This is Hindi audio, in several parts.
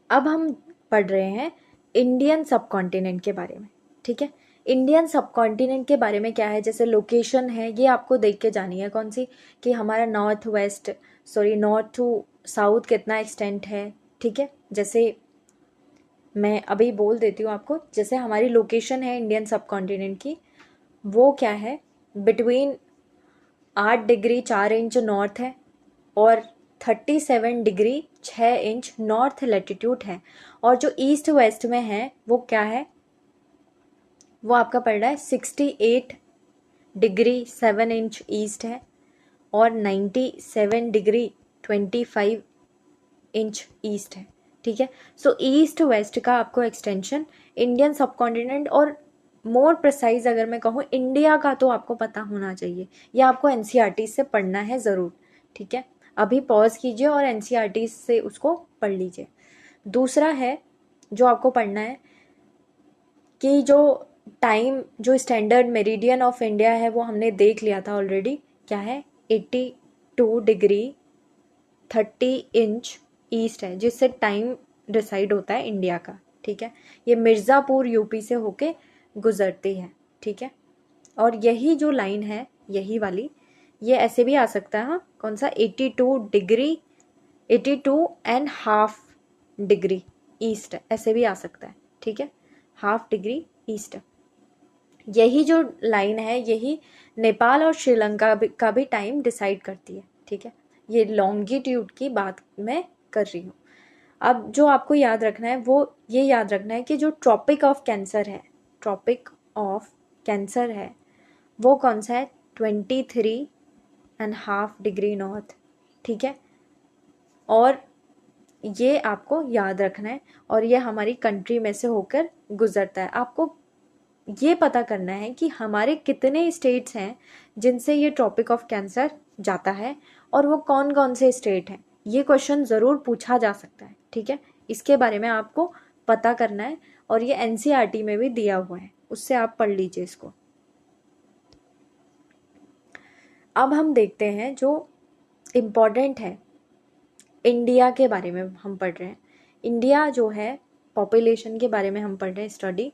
अब हम पढ़ रहे हैं इंडियन सब कॉन्टिनेंट के बारे में, ठीक है। इंडियन सब कॉन्टिनेंट के बारे में क्या है, जैसे लोकेशन है, ये आपको देख के जानी है कौन सी, कि हमारा नॉर्थ टू साउथ कितना एक्सटेंट है, ठीक है। जैसे मैं अभी बोल देती हूँ आपको, जैसे हमारी लोकेशन है इंडियन सब कॉन्टिनेंट की, वो क्या है, बिटवीन 8 डिग्री 4 इंच नॉर्थ है और 37 डिग्री 6 इंच नॉर्थ लेटीट्यूड है। और जो ईस्ट वेस्ट में है वो क्या है, वो आपका पड़ रहा है 68 डिग्री 7 इंच ईस्ट है और 97 डिग्री 25 इंच ईस्ट है, ठीक है। सो ईस्ट वेस्ट का आपको एक्सटेंशन इंडियन सब कॉन्टिनेंट, और मोर प्रिसाइज अगर मैं कहूँ इंडिया का, तो आपको पता होना चाहिए, या आपको एनसीईआरटी से पढ़ना है ज़रूर, ठीक है। अभी पॉज कीजिए और एनसीईआरटी से उसको पढ़ लीजिए। दूसरा है जो आपको पढ़ना है कि जो स्टैंडर्ड मेरिडियन ऑफ इंडिया है वो हमने देख लिया था ऑलरेडी, क्या है, 82 डिग्री 30 इंच ईस्ट है, जिससे टाइम डिसाइड होता है इंडिया का, ठीक है। ये मिर्ज़ापुर यूपी से होके गुजरती है, ठीक है। और यही जो लाइन है, यही वाली, ये ऐसे भी आ सकता है, हाँ, कौन सा, 82.5 डिग्री ईस्ट, ऐसे भी आ सकता है, ठीक है, हाफ डिग्री ईस्ट। यही जो लाइन है, यही नेपाल और श्रीलंका का भी टाइम डिसाइड करती है, ठीक है। ये लॉन्गिट्यूड की बात मैं कर रही हूँ। अब जो आपको याद रखना है वो ये याद रखना है कि जो ट्रॉपिक ऑफ कैंसर है वो कौन सा है, 23.5 डिग्री नॉर्थ, ठीक है। और ये आपको याद रखना है, और ये हमारी कंट्री में से होकर गुजरता है। आपको ये पता करना है कि हमारे कितने स्टेट्स हैं जिनसे ये ट्रॉपिक ऑफ कैंसर जाता है, और वो कौन कौन से स्टेट हैं। ये क्वेश्चन ज़रूर पूछा जा सकता है, ठीक है। इसके बारे में आपको पता करना है, और ये एनसीईआरटी में भी दिया हुआ है, उससे आप पढ़ लीजिए इसको। अब हम देखते हैं जो इम्पोर्टेंट है इंडिया के बारे में हम पढ़ रहे हैं। इंडिया जो है, पॉपुलेशन के बारे में हम पढ़ रहे हैं, स्टडी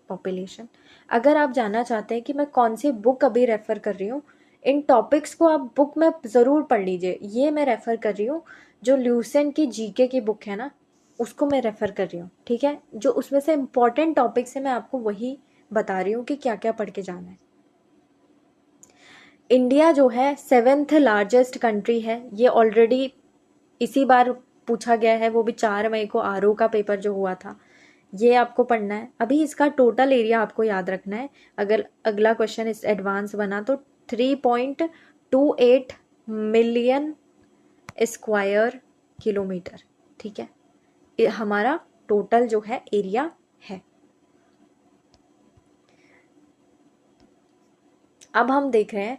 पॉपुलेशन। अगर आप जानना चाहते हैं कि मैं कौन सी बुक अभी रेफ़र कर रही हूँ, इन टॉपिक्स को आप बुक में ज़रूर पढ़ लीजिए। ये मैं रेफ़र कर रही हूँ जो ल्यूसेंट की जीके की बुक है ना, उसको मैं रेफ़र कर रही हूँ, ठीक है। जो उसमें से इम्पॉर्टेंट टॉपिक्स है, मैं आपको वही बता रही हूँ कि क्या क्या पढ़ के जाना है। इंडिया जो है 7th लार्जेस्ट कंट्री है, ये ऑलरेडी इसी बार पूछा गया है, वो भी 4 मई को आरओ का पेपर जो हुआ था, ये आपको पढ़ना है। अभी इसका टोटल एरिया आपको याद रखना है, अगर अगला क्वेश्चन इस एडवांस बना तो 3.28 मिलियन स्क्वायर किलोमीटर, ठीक है, ये हमारा टोटल जो है एरिया है। अब हम देख रहे हैं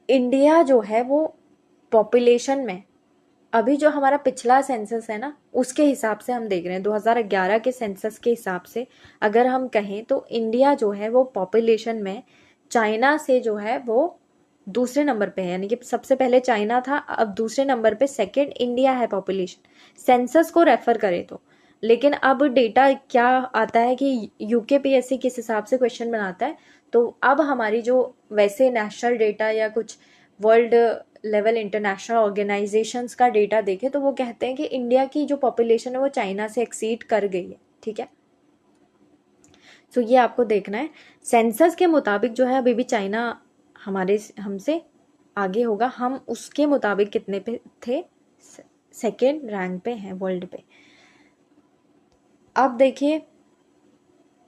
इंडिया जो है वो पॉपुलेशन में, अभी जो हमारा पिछला सेंसस है ना, उसके हिसाब से हम देख रहे हैं 2011 के सेंसस के हिसाब से अगर हम कहें तो इंडिया जो है वो पॉपुलेशन में चाइना से जो है वो दूसरे नंबर पे है, यानी कि सबसे पहले चाइना था, अब दूसरे नंबर पे सेकंड इंडिया है पॉपुलेशन, सेंसस को रेफर करें तो। लेकिन अब डेटा क्या आता है कि यूकेपीएससी किस हिसाब से क्वेश्चन बनाता है, तो अब हमारी जो वैसे नेशनल डेटा या कुछ वर्ल्ड लेवल इंटरनेशनल ऑर्गेनाइजेशंस का डेटा देखें तो वो कहते हैं कि इंडिया की जो पॉपुलेशन है वो चाइना से एक्सीड कर गई है, ठीक है। तो ये आपको देखना है, सेंसस के मुताबिक जो है अभी भी चाइना हमसे आगे होगा, हम उसके मुताबिक कितने पे थे, सेकेंड रैंक पे हैं वर्ल्ड पे। अब देखिए,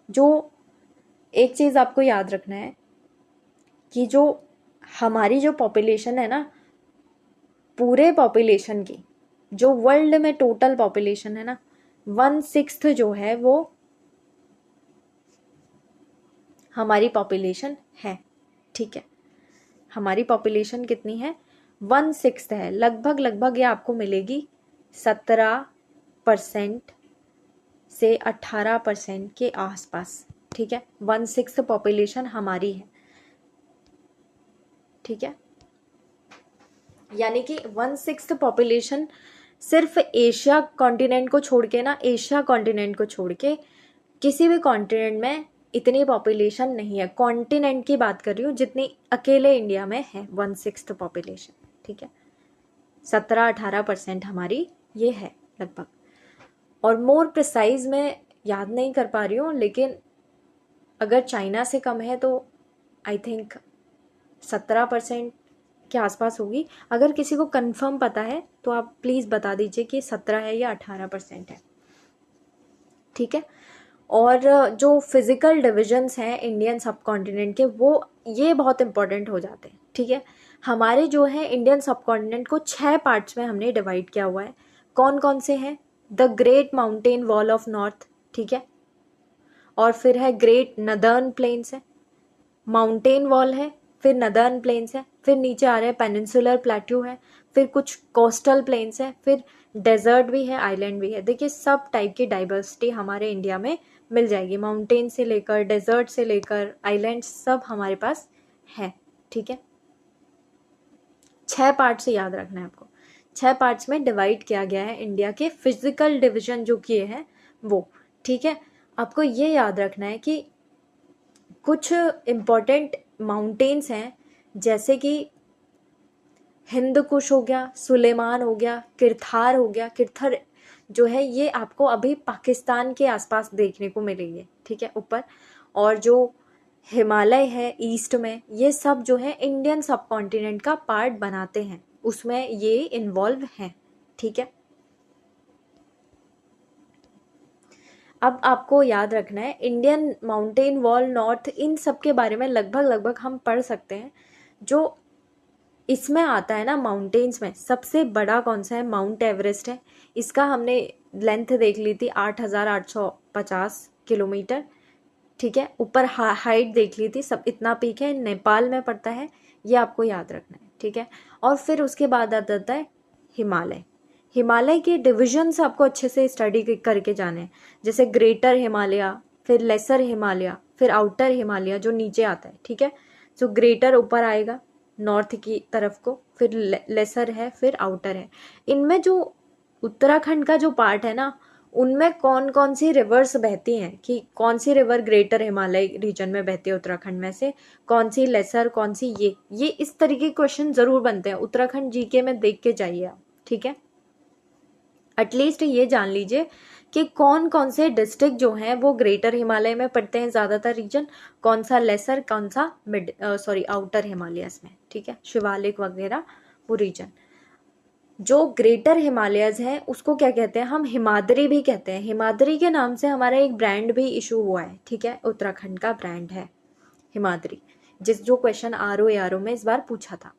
जो एक चीज़ आपको याद रखना है कि जो हमारी जो पॉपुलेशन है ना, पूरे पॉपुलेशन की, जो वर्ल्ड में टोटल पॉपुलेशन है ना, 1/6 जो है वो हमारी पॉपुलेशन है, ठीक है। हमारी पॉपुलेशन कितनी है, 1/6 है, लगभग ये आपको मिलेगी 17% से 18% के आसपास, ठीक है। 1/6 पॉपुलेशन हमारी है, ठीक है। यानी कि 1/6 पॉपुलेशन सिर्फ एशिया कॉन्टिनेंट को छोड़ के ना, एशिया कॉन्टिनेंट को छोड़ के किसी भी कॉन्टिनेंट में इतनी पॉपुलेशन नहीं है। कॉन्टिनेंट की बात कर रही हूँ, जितनी अकेले इंडिया में है 1/6 पॉपुलेशन, ठीक है। 17-18% हमारी ये है लगभग। और मोर प्रिसाइज मैं याद नहीं कर पा रही हूँ, लेकिन अगर चाइना से कम है तो आई थिंक 17% के आसपास होगी। अगर किसी को कंफर्म पता है तो आप प्लीज़ बता दीजिए कि 17 है या 18% है, ठीक है। और जो फिजिकल डिविजन्स हैं इंडियन सब कॉन्टिनेंट के, वो ये बहुत इंपॉर्टेंट हो जाते हैं, ठीक है। हमारे जो है इंडियन सब कॉन्टिनेंट को 6 पार्ट्स में हमने डिवाइड किया हुआ है। कौन कौन से हैं? The great mountain wall of north, ठीक है। और फिर है ग्रेट नदर्न प्लेन्स है, माउंटेन वॉल है, फिर नदर्न प्लेन्स है, फिर नीचे आ रहे हैं पेनिनसुलर प्लेट्यू है, फिर कुछ कोस्टल प्लेन्स है, फिर डेजर्ट भी है, आइलैंड भी है। देखिए सब टाइप की डाइवर्सिटी हमारे इंडिया में मिल जाएगी, माउंटेन से लेकर डेजर्ट से लेकर आइलैंड सब हमारे पास है, ठीक है। 6 पार्ट से याद रखना है आपको, 6 पार्ट्स में डिवाइड किया गया है इंडिया के फिजिकल डिवीजन जो किए हैं वो, ठीक है। आपको ये याद रखना है कि कुछ इम्पोर्टेंट माउंटेन्स हैं, जैसे कि हिंद कुश हो गया, सुलेमान हो गया, किरथार हो गया। किरथर जो है ये आपको अभी पाकिस्तान के आसपास देखने को मिलेंगे, ठीक है, ऊपर। और जो हिमालय है ईस्ट में, ये सब जो है इंडियन सब कॉन्टिनेंट का पार्ट बनाते हैं, उसमें ये इन्वॉल्व हैं, ठीक है। अब आपको याद रखना है इंडियन माउंटेन वॉल नॉर्थ, इन सब के बारे में लगभग हम पढ़ सकते हैं। जो इसमें आता है ना माउंटेन्स में, सबसे बड़ा कौन सा है? माउंट एवरेस्ट है। इसका हमने लेंथ देख ली थी 8,850 किलोमीटर, ठीक है। ऊपर हाइट देख ली थी, सब इतना पीक है, नेपाल में पड़ता है, ये आपको याद रखना है, ठीक है। और फिर उसके बाद आ जाता है हिमालय। हिमालय के डिविजन्स आपको अच्छे से स्टडी करके जाने हैं, जैसे ग्रेटर हिमालय, फिर लेसर हिमालय, फिर आउटर हिमालय जो नीचे आता है, ठीक है। सो ग्रेटर ऊपर आएगा नॉर्थ की तरफ को, फिर लेसर है, फिर आउटर है। इनमें जो उत्तराखंड का जो पार्ट है ना, उनमें कौन कौन सी रिवर्स बहती हैं, कि कौन सी रिवर ग्रेटर हिमालय रीजन में बहती है उत्तराखंड में से, कौन सी लेसर, कौन सी ये इस तरीके के क्वेश्चन जरूर बनते हैं उत्तराखंड जीके में, देख के जाइए आप, ठीक है। एटलीस्ट ये जान लीजिए कि कौन कौन से डिस्ट्रिक्ट जो हैं वो ग्रेटर हिमालय में पड़ते हैं ज़्यादातर रीजन, कौन सा लेसर, कौन सा आउटर हिमालयस में, ठीक है, शिवालिक वगैरह वो रीजन। जो ग्रेटर हिमालयस है उसको क्या कहते हैं? हम हिमाद्री भी कहते हैं। हिमाद्री के नाम से हमारा एक ब्रांड भी इशू हुआ है, ठीक है, उत्तराखंड का ब्रांड है हिमाद्री, जो क्वेश्चन आरओ में इस बार पूछा था,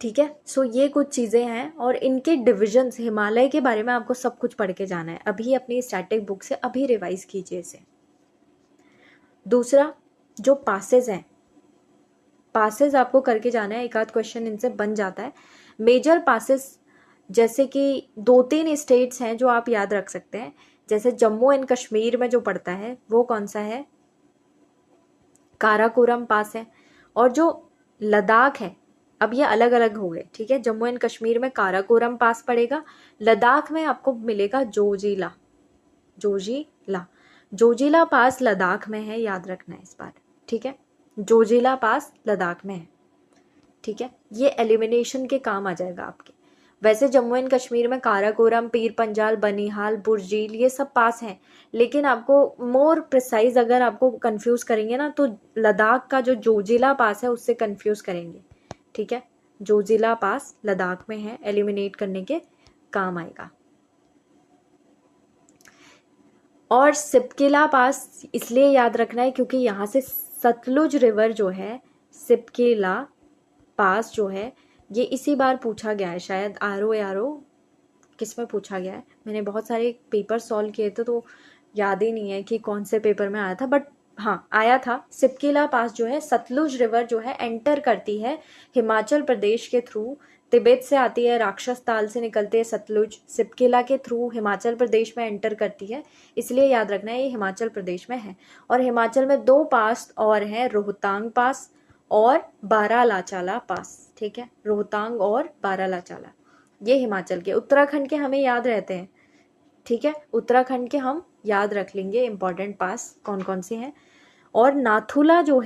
ठीक है। सो ये कुछ चीज़ें हैं और इनके डिविजन्स, हिमालय के बारे में आपको सब कुछ पढ़ के जाना है। अभी अपनी स्टैटिक बुक से अभी रिवाइज कीजिए इसे। दूसरा, जो पासेस हैं, पासेस आपको करके जाना है, एक आध क्वेश्चन इनसे बन जाता है। मेजर पासेस जैसे कि 2-3 स्टेट्स हैं जो आप याद रख सकते हैं, जैसे जम्मू एंड कश्मीर में जो पड़ता है वो कौन सा है? काराकोरम पास है। और जो लद्दाख है, अब ये अलग अलग हो गए, ठीक है। जम्मू एंड कश्मीर में काराकोरम पास पड़ेगा, लद्दाख में आपको मिलेगा जोजिला। जोजिला पास लद्दाख में है, याद रखना है इस बार, ठीक है। जोजिला पास लद्दाख में है, ठीक है। ये एलिमिनेशन के काम आ जाएगा आपके। वैसे जम्मू एंड कश्मीर में काराकोरम, पीर पंजाल, बनिहाल, बुर्जील ये सब पास हैं, लेकिन आपको मोर प्रिसाइज अगर आपको कंफ्यूज करेंगे ना तो लद्दाख का जो जोजिला पास है उससे कंफ्यूज करेंगे, ठीक है। जोजिला पास लद्दाख में है, एलिमिनेट करने के काम आएगा। और सिपकिला पास इसलिए याद रखना है क्योंकि यहाँ से सतलुज रिवर जो है, सिपकिला पास जो है, ये इसी बार पूछा गया है शायद, आरओ किस में पूछा गया है। मैंने बहुत सारे पेपर सॉल्व किए थे तो याद ही नहीं है कि कौन से पेपर में आया था, बट हाँ आया था। सिपकिला पास जो है, सतलुज रिवर जो है एंटर करती है हिमाचल प्रदेश के थ्रू, तिब्बत से आती है, राक्षस ताल से निकलते हैं सतलुज, सिपकिला के थ्रू हिमाचल प्रदेश में एंटर करती है, इसलिए याद रखना है ये हिमाचल प्रदेश में है। और हिमाचल में 2 पास और हैं, रोहतांग पास और बारालाचाला पास, ठीक है, रोहतांग और बारालाचाला। ये हिमाचल के। उत्तराखंड के हमें याद रहते हैं, ठीक है, उत्तराखंड के हम याद रख लेंगे इंपॉर्टेंट पास कौन कौन से हैं। और नाथुला जो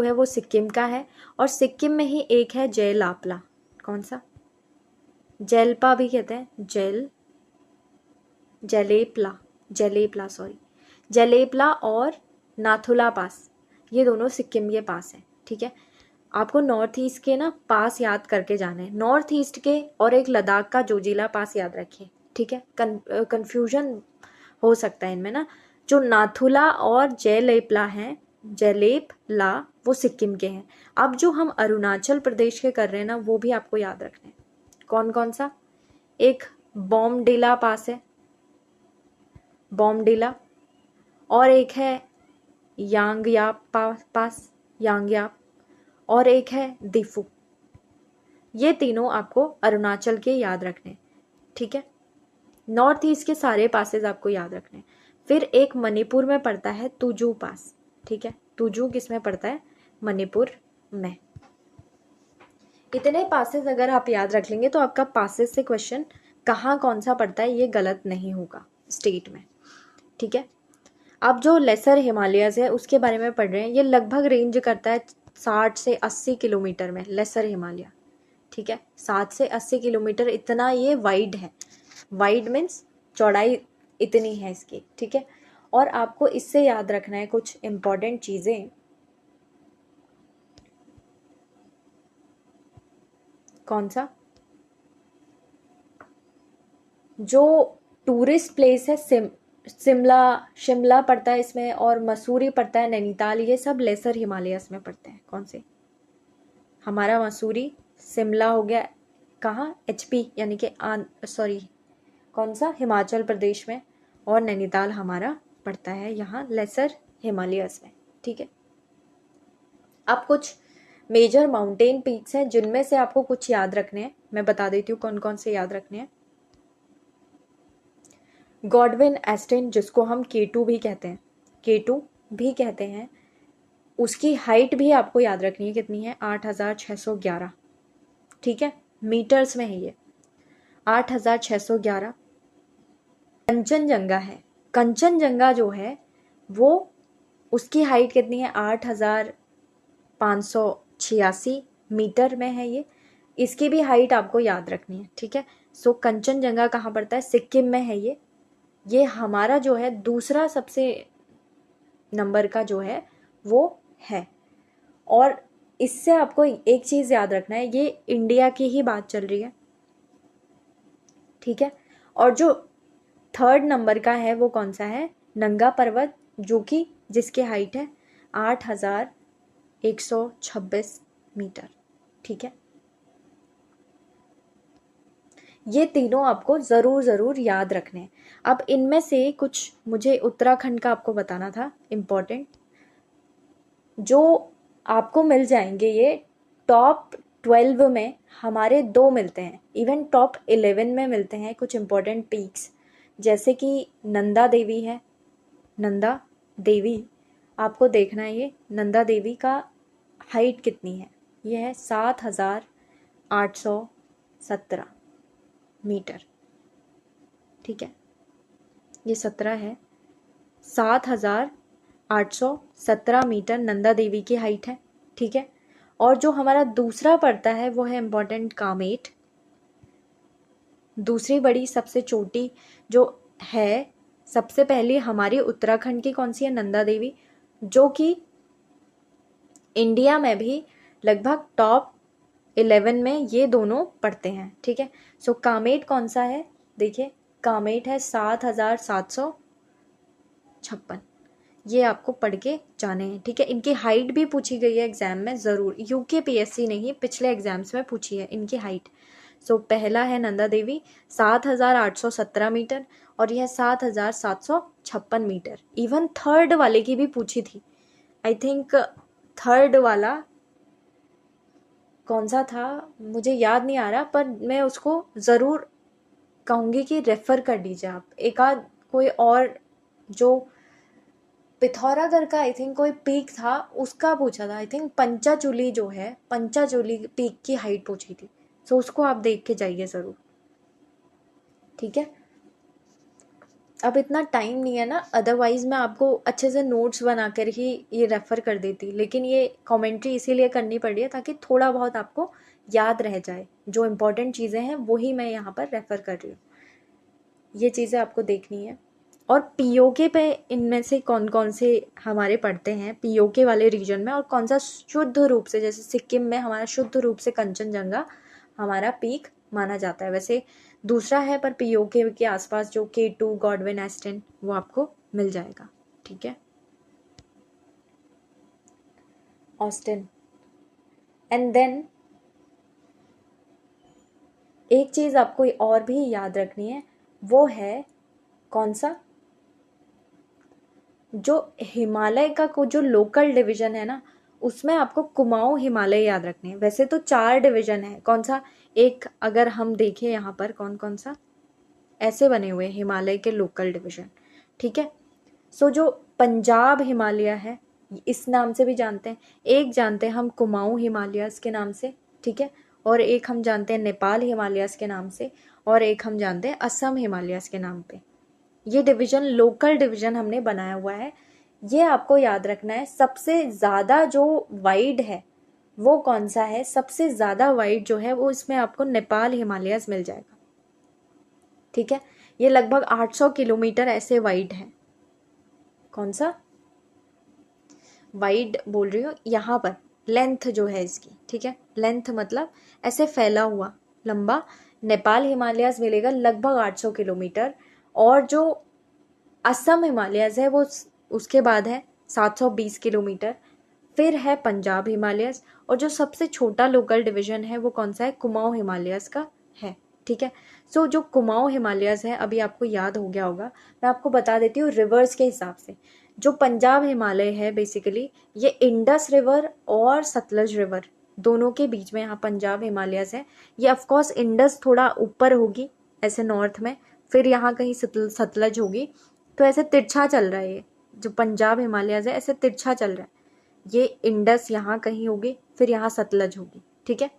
है वो सिक्किम का है। और सिक्किम में ही एक है जेलापला। कौन सा? जेलपा भी कहते हैं, जेलेपला और नाथुला पास, ये दोनों सिक्किम के पास हैं, ठीक है। आपको नॉर्थ ईस्ट के ना पास याद करके जाना है, नॉर्थ ईस्ट के और एक लद्दाख का जोजिला पास याद रखिए, ठीक है। कंफ्यूजन हो सकता है इनमें ना। जो नाथुला और जेलेपला वो सिक्किम के हैं। अब जो हम अरुणाचल प्रदेश के कर रहे हैं ना, वो भी आपको याद रखना है। कौन कौन सा? एक बॉमडिला पास है, बॉमडिला, और एक है यांगयाप पास, यांगयाप, और एक है दिफू। ये तीनों आपको अरुणाचल के याद रखने, ठीक है। नॉर्थ ईस्ट के सारे पासेस आपको याद रखने। फिर एक मणिपुर में पड़ता है तुजू पास, ठीक है। तुजू किस में पड़ता है? मणिपुर में। इतने पासेस अगर आप याद रख लेंगे तो आपका पासेस से क्वेश्चन कहाँ कौन सा पड़ता है ये गलत नहीं होगा स्टेट में, ठीक है। अब जो लेसर हिमालयस है उसके बारे में पढ़ रहे हैं। ये लगभग रेंज करता है 60 से 80 किलोमीटर में, लेसर हिमालय, ठीक है। 7 से 80 किलोमीटर, इतना ये वाइड है। वाइड मीन्स चौड़ाई इतनी है इसकी, ठीक है। और आपको इससे याद रखना है कुछ इम्पोर्टेंट चीज़ें। कौन सा? जो टूरिस्ट प्लेस है शिमला पड़ता है इसमें, और मसूरी पड़ता है, नैनीताल, ये सब लेसर हिमालयस में पड़ते हैं। कौन से? हमारा मसूरी, शिमला हो गया कहाँ? HP यानी कि कौन सा? हिमाचल प्रदेश में। और नैनीताल हमारा पड़ता है यहाँ लेसर हिमालयस में, ठीक है। अब कुछ मेजर माउंटेन पीक्स हैं जिनमें से आपको कुछ याद रखने हैं, मैं बता देती हूँ कौन कौन से याद रखने हैं। गॉडविन एस्टेन, जिसको हम K2 भी कहते हैं, उसकी हाइट भी आपको याद रखनी है। कितनी है? 8611, ठीक है, मीटर्स में है ये, 8611। कंचनजंगा है, कंचनजंगा जो है वो, उसकी हाइट कितनी है? 8586 मीटर में है ये। इसकी भी हाइट आपको याद रखनी है, ठीक है। सो कंचनजंगा कहाँ पड़ता है? सिक्किम में है ये हमारा जो है दूसरा सबसे नंबर का जो है वो है। और इससे आपको एक चीज़ याद रखना है, ये इंडिया की ही बात चल रही है, ठीक है। और जो थर्ड नंबर का है वो कौन सा है? नंगा पर्वत, जो कि जिसकी हाइट है 8126 मीटर, ठीक है। ये तीनों आपको ज़रूर याद रखने हैं। अब इनमें से कुछ मुझे उत्तराखंड का आपको बताना था इम्पोर्टेंट, जो आपको मिल जाएंगे ये टॉप 12 में। हमारे 2 मिलते हैं, इवन टॉप 11 में मिलते हैं कुछ इम्पोर्टेंट पीक्स, जैसे कि नंदा देवी है। नंदा देवी आपको देखना है, ये नंदा देवी का हाइट कितनी है? ये है 7817 मीटर, ठीक है। ये 17 है, 7817 मीटर नंदा देवी की हाइट है, ठीक है। और जो हमारा दूसरा पड़ता है वो है इम्पोर्टेंट कामेट। दूसरी बड़ी सबसे छोटी जो है, सबसे पहली हमारी उत्तराखंड की कौन सी है? नंदा देवी, जो कि इंडिया में भी लगभग टॉप 11 में ये दोनों पढ़ते हैं, ठीक है। सो कामेट कौन सा है? देखिए कामेट है 7756। ये आपको पढ़ के जाने हैं, ठीक है। इनकी हाइट भी पूछी गई है एग्जाम में ज़रूर, UKPSC नहीं, पिछले एग्जाम्स में पूछी है इनकी हाइट। सो पहला है नंदा देवी 7817 मीटर, और यह 7756 मीटर। इवन थर्ड वाले की भी पूछी थी, आई थिंक थर्ड वाला कौन सा था मुझे याद नहीं आ रहा, पर मैं उसको ज़रूर कहूँगी कि रेफ़र कर लीजिए आप। एक आध कोई और जो पिथौरागढ़ का आई थिंक कोई पीक था, उसका पूछा था आई थिंक, पंचाचूली जो है, पंचाचूली पीक की हाइट पूछी थी। सो उसको आप देख के जाइए ज़रूर, ठीक है। अब इतना टाइम नहीं है ना, अदरवाइज मैं आपको अच्छे से नोट्स बनाकर ही ये रेफ़र कर देती, लेकिन ये कमेंट्री इसीलिए करनी पड़ी है ताकि थोड़ा बहुत आपको याद रह जाए। जो इम्पोर्टेंट चीज़ें हैं वही मैं यहाँ पर रेफ़र कर रही हूँ, ये चीज़ें आपको देखनी है। और पीओके पे इनमें से कौन कौन से हमारे पढ़ते हैं पीओके वाले रीजन में, और कौन सा शुद्ध रूप से, जैसे सिक्किम में हमारा शुद्ध रूप से कंचनजंगा हमारा पीक माना जाता है। वैसे दूसरा है, पर पीओके के आसपास जो K2 गॉडविन एस्टन वो आपको मिल जाएगा, ठीक है। ऑस्टिन। एंड देन एक चीज़ आपको और भी याद रखनी है, वो है कौन सा, जो हिमालय का जो लोकल डिवीजन है ना, उसमें आपको कुमाऊं हिमालय याद रखने हैं। वैसे तो 4 डिवीजन है, कौन सा, एक अगर हम देखें यहाँ पर कौन कौन सा ऐसे बने हुए हिमालय के लोकल डिवीजन, ठीक है। सो जो पंजाब हिमालय है इस नाम से भी जानते हैं, एक जानते हैं हम कुमाऊं हिमालयस के नाम से, ठीक है, और एक हम जानते हैं नेपाल हिमालयस के नाम से, और एक हम जानते हैं असम हिमालयस के नाम पे। ये डिवीजन लोकल डिवीजन हमने बनाया हुआ है, ये आपको याद रखना है। सबसे ज़्यादा जो वाइड है वो कौन सा है, सबसे ज़्यादा वाइड जो है वो इसमें आपको नेपाल हिमालयस मिल जाएगा, ठीक है। ये लगभग 800 किलोमीटर ऐसे वाइड है। कौन सा वाइड बोल रही हूँ, यहाँ पर लेंथ जो है इसकी, ठीक है, लेंथ मतलब ऐसे फैला हुआ लंबा नेपाल हिमालयस मिलेगा लगभग 800 किलोमीटर। और जो असम हिमालयस है वो उसके बाद है 720 किलोमीटर। फिर है पंजाब हिमालयस, और जो सबसे छोटा लोकल डिवीजन है वो कौन सा है, कुमाऊं हिमालयस का है, ठीक है। सो जो कुमाऊं हिमालयस है अभी आपको याद हो गया होगा, मैं आपको बता देती हूँ रिवर्स के हिसाब से। जो पंजाब हिमालय है बेसिकली ये इंडस रिवर और सतलज रिवर दोनों के बीच में यहाँ पंजाब हिमालयस है। ये ऑफकोर्स इंडस थोड़ा ऊपर होगी ऐसे नॉर्थ में, फिर यहाँ कहीं सतलज होगी, तो ऐसे तिरछा चल रहा है ये जो पंजाब हिमालयस है, ऐसे तिरछा चल रहा है। ये इंडस यहाँ कहीं होगी, फिर यहाँ सतलज होगी, ठीक है।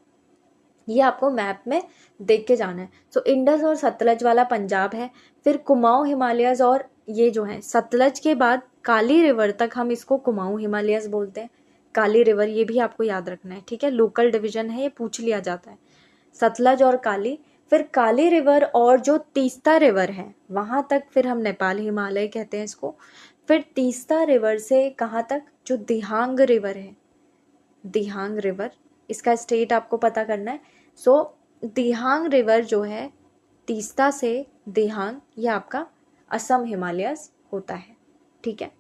ये आपको मैप में देख के जाना है। सो इंडस और सतलज वाला पंजाब है, फिर कुमाऊं हिमालयस, और ये जो है सतलज के बाद काली रिवर तक हम इसको कुमाऊं हिमालयस बोलते हैं। काली रिवर ये भी आपको याद रखना है, ठीक है, लोकल डिवीजन है, ये पूछ लिया जाता है। सतलज और काली, फिर काली रिवर और जो तीस्ता रिवर है वहां तक फिर हम नेपाल हिमालय कहते हैं इसको। फिर तीस्ता रिवर से कहाँ तक, जो दिहांग रिवर है, दिहांग रिवर, इसका स्टेट आपको पता करना है। सो दिहांग रिवर जो है तीस्ता से दिहांग, ये आपका असम हिमालयस होता है, ठीक है।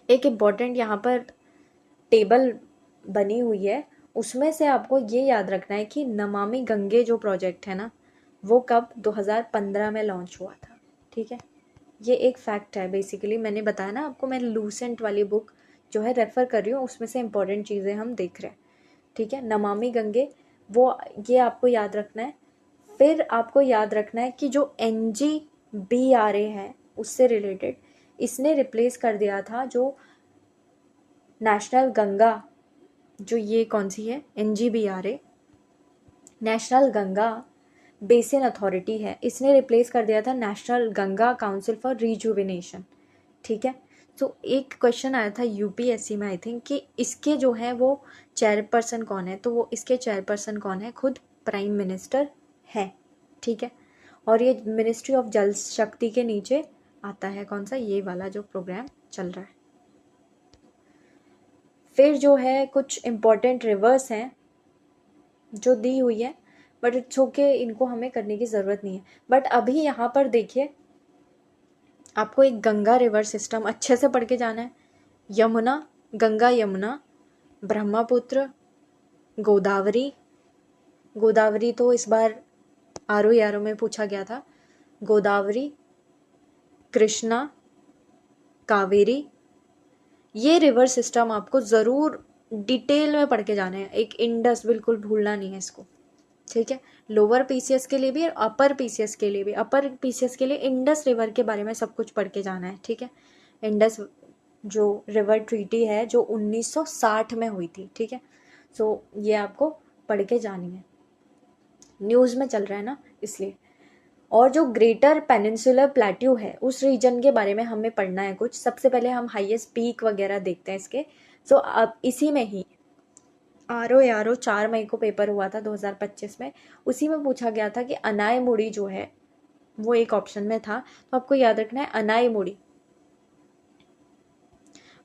एक इम्पॉर्टेंट यहाँ पर टेबल बनी हुई है, उसमें से आपको ये याद रखना है कि नमामि गंगे जो प्रोजेक्ट है ना वो कब 2015 में लॉन्च हुआ था, ठीक है। ये एक फैक्ट है बेसिकली, मैंने बताया ना आपको, मैं लूसेंट वाली बुक जो है रेफ़र कर रही हूँ, उसमें से इम्पोर्टेंट चीज़ें हम देख रहे हैं, ठीक है। नमामि गंगे वो, ये आपको याद रखना है। फिर आपको याद रखना है कि जो NGBRA है उससे रिलेटेड इसने रिप्लेस कर दिया था जो नेशनल गंगा, जो ये कौन सी है NGBRA, national Ganga basin authority है, इसने रिप्लेस कर दिया था national Ganga council for rejuvenation, ठीक है। तो एक क्वेश्चन आया था UPSC में आई थिंक कि इसके जो है वो चेयरपर्सन कौन है, तो वो इसके चेयरपर्सन कौन है, खुद प्राइम मिनिस्टर है, ठीक है। और ये मिनिस्ट्री ऑफ जल शक्ति के नीचे आता है, कौन सा, ये वाला जो प्रोग्राम चल रहा है। फिर जो है कुछ इम्पोर्टेंट रिवर्स हैं जो दी हुई है, बट इट्स ओके, इनको हमें करने की ज़रूरत नहीं है। बट अभी यहाँ पर देखिए आपको एक गंगा रिवर सिस्टम अच्छे से पढ़ के जाना है। यमुना, गंगा यमुना, ब्रह्मपुत्र, गोदावरी, गोदावरी तो इस बार RO में पूछा गया था, गोदावरी, कृष्णा, कावेरी, ये रिवर सिस्टम आपको ज़रूर डिटेल में पढ़ के जाना है। एक इंडस बिल्कुल भूलना नहीं है इसको, ठीक है, लोअर पीसीएस के लिए भी और अपर पीसीएस के लिए भी। अपर पीसीएस के लिए इंडस रिवर के बारे में सब कुछ पढ़ के जाना है, ठीक है। इंडस जो रिवर ट्रीटी है जो 1960 में हुई थी, ठीक है। सो ये आपको पढ़ के जानी है, न्यूज़ में चल रहा है ना इसलिए। और जो ग्रेटर पेनिनसुलर प्लेट्यू है उस रीजन के बारे में हमें पढ़ना है कुछ। सबसे पहले हम हाईएस्ट पीक वगैरह देखते हैं इसके। सो अब इसी में ही RO 4 मई को पेपर हुआ था 2025 में, उसी में पूछा गया था कि अनायमुड़ी जो है वो एक ऑप्शन में था। तो आपको याद रखना है अनायमुड़ी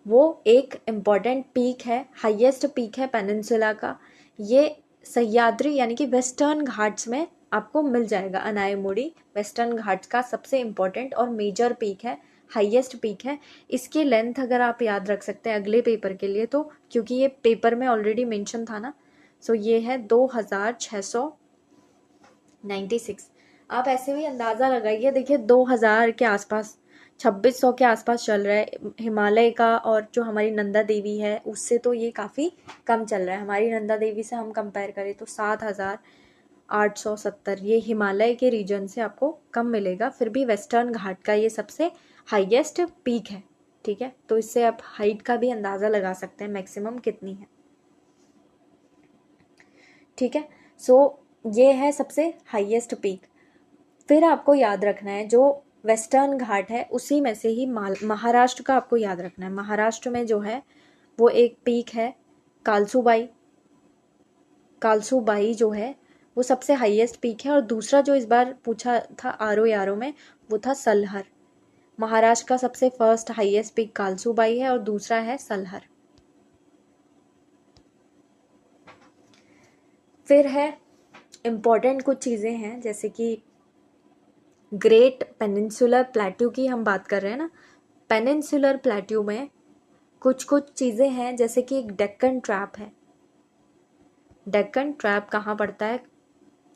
वो एक इम्पॉर्टेंट पीक है, हाईएस्ट पीक है पेनिनसुला का। ये सह्याद्री यानी कि वेस्टर्न घाट्स में आपको मिल जाएगा। अनायमुड़ी वेस्टर्न घाट्स का सबसे इम्पॉर्टेंट और मेजर पीक है, हाईएस्ट पीक है। इसकी लेंथ अगर आप याद रख सकते हैं अगले पेपर के लिए तो, क्योंकि ये पेपर में ऑलरेडी मेंशन था ना। सो ये है 2696। आप ऐसे भी अंदाज़ा लगाइए, देखिए 2000 के आसपास, 2600 के आसपास चल रहा है हिमालय का। और जो हमारी नंदा देवी है उससे तो ये काफ़ी कम चल रहा है। हमारी नंदा देवी से हम कंपेयर करें तो 7870 ये हिमालय के रीजन से आपको कम मिलेगा। फिर भी वेस्टर्न घाट का ये सबसे हाईएस्ट पीक है, ठीक है। तो इससे आप हाइट का भी अंदाज़ा लगा सकते हैं मैक्सिमम कितनी है, ठीक है। सो ये है सबसे हाईएस्ट पीक। फिर आपको याद रखना है जो वेस्टर्न घाट है उसी में से ही महाराष्ट्र का आपको याद रखना है। महाराष्ट्र में जो है वो एक पीक है कालसूबाई। कालसूबाई जो है वो सबसे हाईएस्ट पीक है। और दूसरा जो इस बार पूछा था RO में वो था सलहर। महाराष्ट्र का सबसे फर्स्ट हाईएस्ट पीक कालसूबाई है और दूसरा है सलहर। फिर है इम्पॉर्टेंट कुछ चीज़ें हैं जैसे कि ग्रेट पेनिनसुलर प्लेट्यू की हम बात कर रहे हैं ना। पेनिनसुलर प्लेट्यू में कुछ कुछ चीज़ें हैं जैसे कि एक डेक्कन ट्रैप है। डेक्कन ट्रैप कहाँ पड़ता है,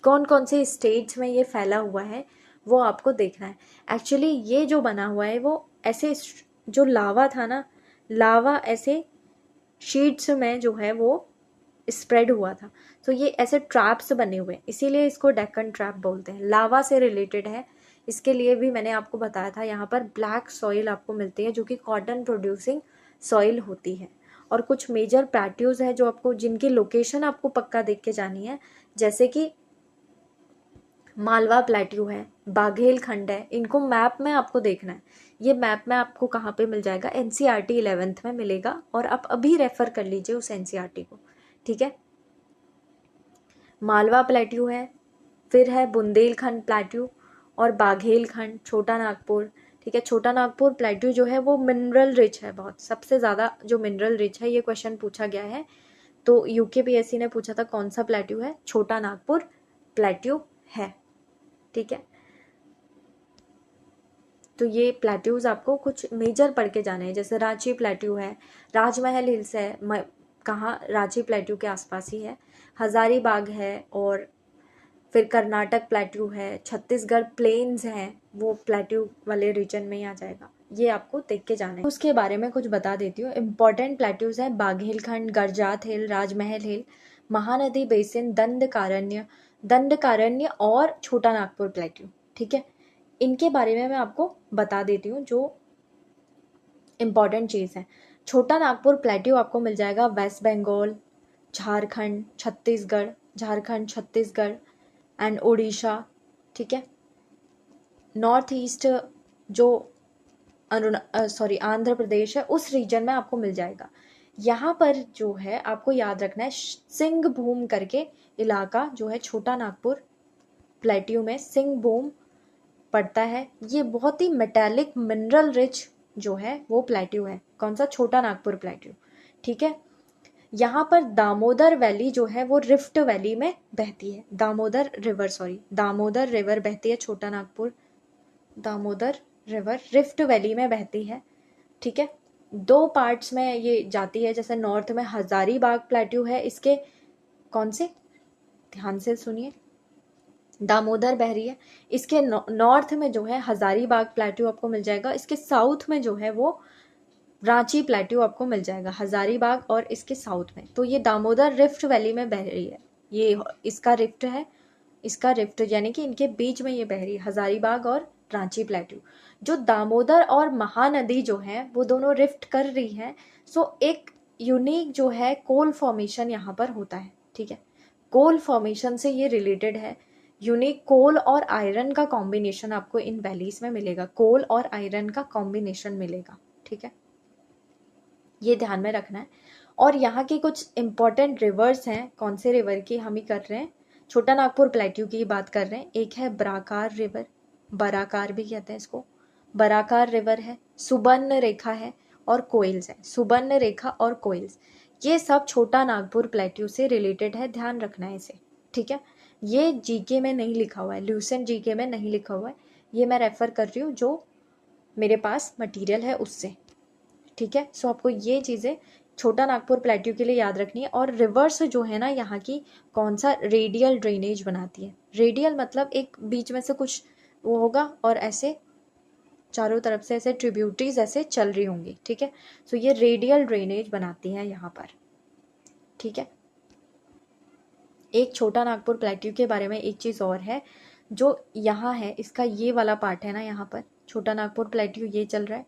कौन कौन से स्टेट्स में ये फैला हुआ है वो आपको देखना है। एक्चुअली ये जो बना हुआ है वो ऐसे जो लावा था ना, लावा ऐसे शीट्स में जो है वो स्प्रेड हुआ था। तो ये ऐसे ट्रैप्स बने हुए हैं, इसीलिए इसको डेक्कन ट्रैप बोलते हैं। लावा से रिलेटेड है, इसके लिए भी मैंने आपको बताया था। यहाँ पर ब्लैक सॉइल आपको मिलती है जो कि कॉटन प्रोड्यूसिंग सॉइल होती है। और कुछ मेजर प्लेट्यूज है जो आपको, जिनकी लोकेशन आपको पक्का देख के जानी है, जैसे कि मालवा प्लेट्यू है, बाघेल खंड है। इनको मैप में आपको देखना है। ये मैप में आपको कहाँ पे मिल जाएगा, NCERT 11th में मिलेगा। और आप अभी रेफर कर लीजिए उस NCERT को, ठीक है। मालवा प्लेट्यू है, फिर है बुंदेलखंड प्लेट्यू और बाघेल खंड, छोटा नागपुर, ठीक है। छोटा नागपुर प्लेट्यू जो है वो मिनरल रिच है बहुत, सबसे ज़्यादा जो मिनरल रिच है। ये क्वेश्चन पूछा गया है तो UKPSC ने पूछा था कौन सा प्लेट्यू है, छोटा नागपुर प्लेट्यू है, ठीक है। तो ये प्लेट्यूज आपको कुछ मेजर पढ़ के जाने हैं। जैसे रांची प्लेट्यू है, राजमहल हिल्स है, कहाँ, रांची प्लेट्यू के आसपास ही है। हजारीबाग है, और फिर कर्नाटक प्लेट्यू है, छत्तीसगढ़ प्लेन्स हैं, वो प्लेट्यू वाले रीजन में ही आ जाएगा। ये आपको देख के जाना है। उसके बारे में कुछ बता देती हूँ। इम्पॉर्टेंट प्लेट्यूज हैं बाघेलखंड, गरजात हिल, राजमहल हिल, महानदी बेसिन, दंडकारण्य और छोटा नागपुर प्लेट्यू, ठीक है। इनके बारे में मैं आपको बता देती हूँ जो इम्पॉर्टेंट चीज़ है। छोटा नागपुर प्लेट्यू आपको मिल जाएगा वेस्ट बंगाल, झारखंड, छत्तीसगढ़ एंड उड़ीसा, ठीक है। नॉर्थ ईस्ट जो आंध्र प्रदेश है उस रीजन में आपको मिल जाएगा। यहाँ पर जो है आपको याद रखना है सिंहभूम करके इलाका जो है छोटा नागपुर प्लेट्यू में सिंहभूम पड़ता है। ये बहुत ही मेटालिक मिनरल रिच जो है वो प्लेट्यू है। कौन सा, छोटा नागपुर प्लेट्यू, ठीक है। यहाँ पर दामोदर वैली जो है वो रिफ्ट वैली में बहती है। दामोदर रिवर बहती है छोटा Nagpur, Damodar river rift valley में बहती है, ठीक है। 2 पार्ट्स में ये जाती है। जैसे नॉर्थ में हजारीबाग प्लेट्यू है, इसके कौन से, ध्यान से सुनिए, दामोदर बह रही है। इसके नॉर्थ में जो है हजारीबाग प्लेट्यू आपको मिल जाएगा। इसके साउथ में जो है वो रांची प्लेट्यू आपको मिल जाएगा, हजारीबाग और इसके साउथ में। तो ये दामोदर रिफ्ट वैली में बह रही है, ये इसका रिफ्ट है इसका रिफ्ट यानी कि इनके बीच में ये बह रही है, हजारीबाग और रांची प्लेट्यू। जो दामोदर और महानदी जो है वो दोनों रिफ्ट कर रही है, सो एक यूनिक जो है कोल फॉर्मेशन यहाँ पर होता है, ठीक है। कोल फॉर्मेशन से ये रिलेटेड है। यूनिक कोल और आयरन का कॉम्बिनेशन आपको इन वैलीज में मिलेगा, कोल और आयरन का कॉम्बिनेशन मिलेगा, ठीक है, ये ध्यान में रखना है। और यहाँ की कुछ इंपॉर्टेंट रिवर्स हैं, कौन से रिवर की हम ही कर रहे हैं, छोटा नागपुर प्लेट्यू की बात कर रहे हैं। एक है बराकार रिवर, बराकार भी कहते हैं इसको, बराकार रिवर है, सुबर्ण रेखा है और कोइल्स है। सुबर्ण रेखा और कोइल्स ये सब छोटा नागपुर प्लेट्यू से रिलेटेड है, ध्यान रखना है इसे, ठीक है। ये जीके में नहीं लिखा हुआ है, ल्यूसेंट जीके में नहीं लिखा हुआ है, ये मैं रेफर कर रही हूँ जो मेरे पास मटेरियल है उससे, ठीक है। सो आपको ये चीज़ें छोटा नागपुर प्लेट्यू के लिए याद रखनी है। और रिवर्स जो है ना यहाँ की, कौन सा, रेडियल ड्रेनेज बनाती है। रेडियल मतलब एक बीच में से कुछ वो होगा और ऐसे चारों तरफ से ऐसे ट्रिब्यूटरीज ऐसे चल रही होंगी, ठीक है। सो ये रेडियल ड्रेनेज बनाती है यहाँ पर, ठीक है। एक छोटा नागपुर प्लेट्यू के बारे में एक चीज़ और है, जो यहाँ है इसका ये वाला पार्ट है ना, यहाँ पर छोटा नागपुर प्लेट्यू ये चल रहा है,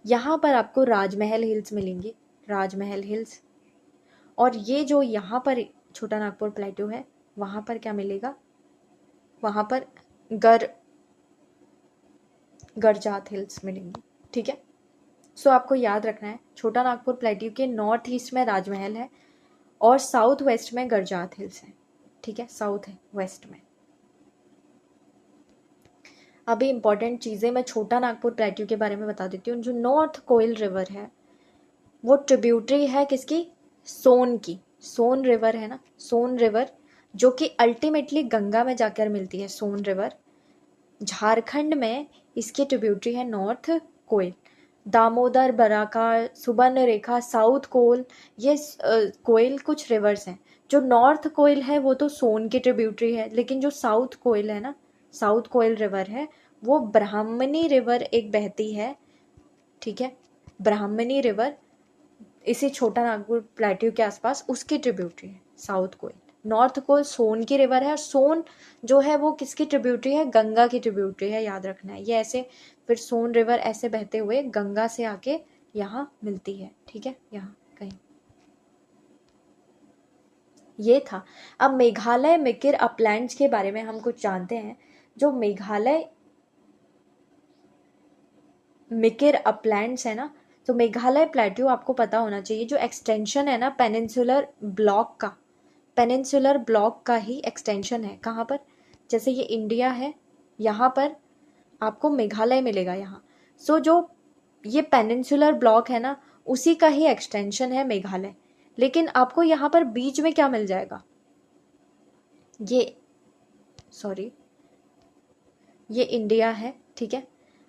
यहाँ पर आपको राजमहल हिल्स मिलेंगे, राजमहल हिल्स। और ये जो यहाँ पर छोटा नागपुर प्लेट्यू है वहाँ पर क्या मिलेगा, वहाँ पर गरजात हिल्स मिलेंगी, ठीक है। सो आपको याद रखना है छोटा नागपुर प्लेट्यू के नॉर्थ ईस्ट में राजमहल है और साउथ वेस्ट में गरजात हिल्स है, ठीक है, साउथ है वेस्ट में। अभी इंपॉर्टेंट चीज़ें मैं छोटा नागपुर प्लेट्यू के बारे में बता देती हूँ। जो नॉर्थ कोयल रिवर है वो ट्रिब्यूटरी है किसकी, सोन की, सोन रिवर है ना, सोन रिवर जो कि अल्टीमेटली गंगा में जाकर मिलती है। सोन रिवर झारखंड में इसकी ट्रिब्यूटरी है नॉर्थ कोयल। दामोदर, बराकार, सुबर्ण रेखा, साउथ कोयल, ये कोयल कुछ रिवर्स हैं। जो नॉर्थ कोयल है वो तो सोन की ट्रिब्यूटरी है, लेकिन जो साउथ कोयल है ना, साउथ कोयल रिवर है वो ब्राह्मणी रिवर एक बहती है, ठीक है, ब्राह्मणी रिवर इसी छोटा नागपुर प्लेट्यू के आसपास उसकी ट्रिब्यूटरी है साउथ कोयल। नॉर्थ कोयल सोन की रिवर है और सोन जो है वो किसकी ट्रिब्यूटरी है, गंगा की ट्रिब्यूटरी है, याद रखना है। ये ऐसे फिर सोन रिवर ऐसे बहते हुए गंगा से आके यहाँ मिलती है, ठीक है, यहाँ कहीं ये था। अब मेघालय मिकिर अपलैंड्स के बारे में हम कुछ जानते हैं। जो मेघालय मिकिर अपलैंड्स है ना, तो मेघालय प्लेट्यू आपको पता होना चाहिए, जो एक्सटेंशन है ना पेनिनसुलर ब्लॉक का, पेनिनसुलर ब्लॉक का ही एक्सटेंशन है। कहाँ पर, जैसे ये इंडिया है, यहाँ पर आपको मेघालय मिलेगा यहाँ। सो जो ये पेनिनसुलर ब्लॉक है ना उसी का ही एक्सटेंशन है मेघालय। लेकिन आपको यहाँ पर बीच में क्या मिल जाएगा, ये सॉरी ये इंडिया है, ठीक है।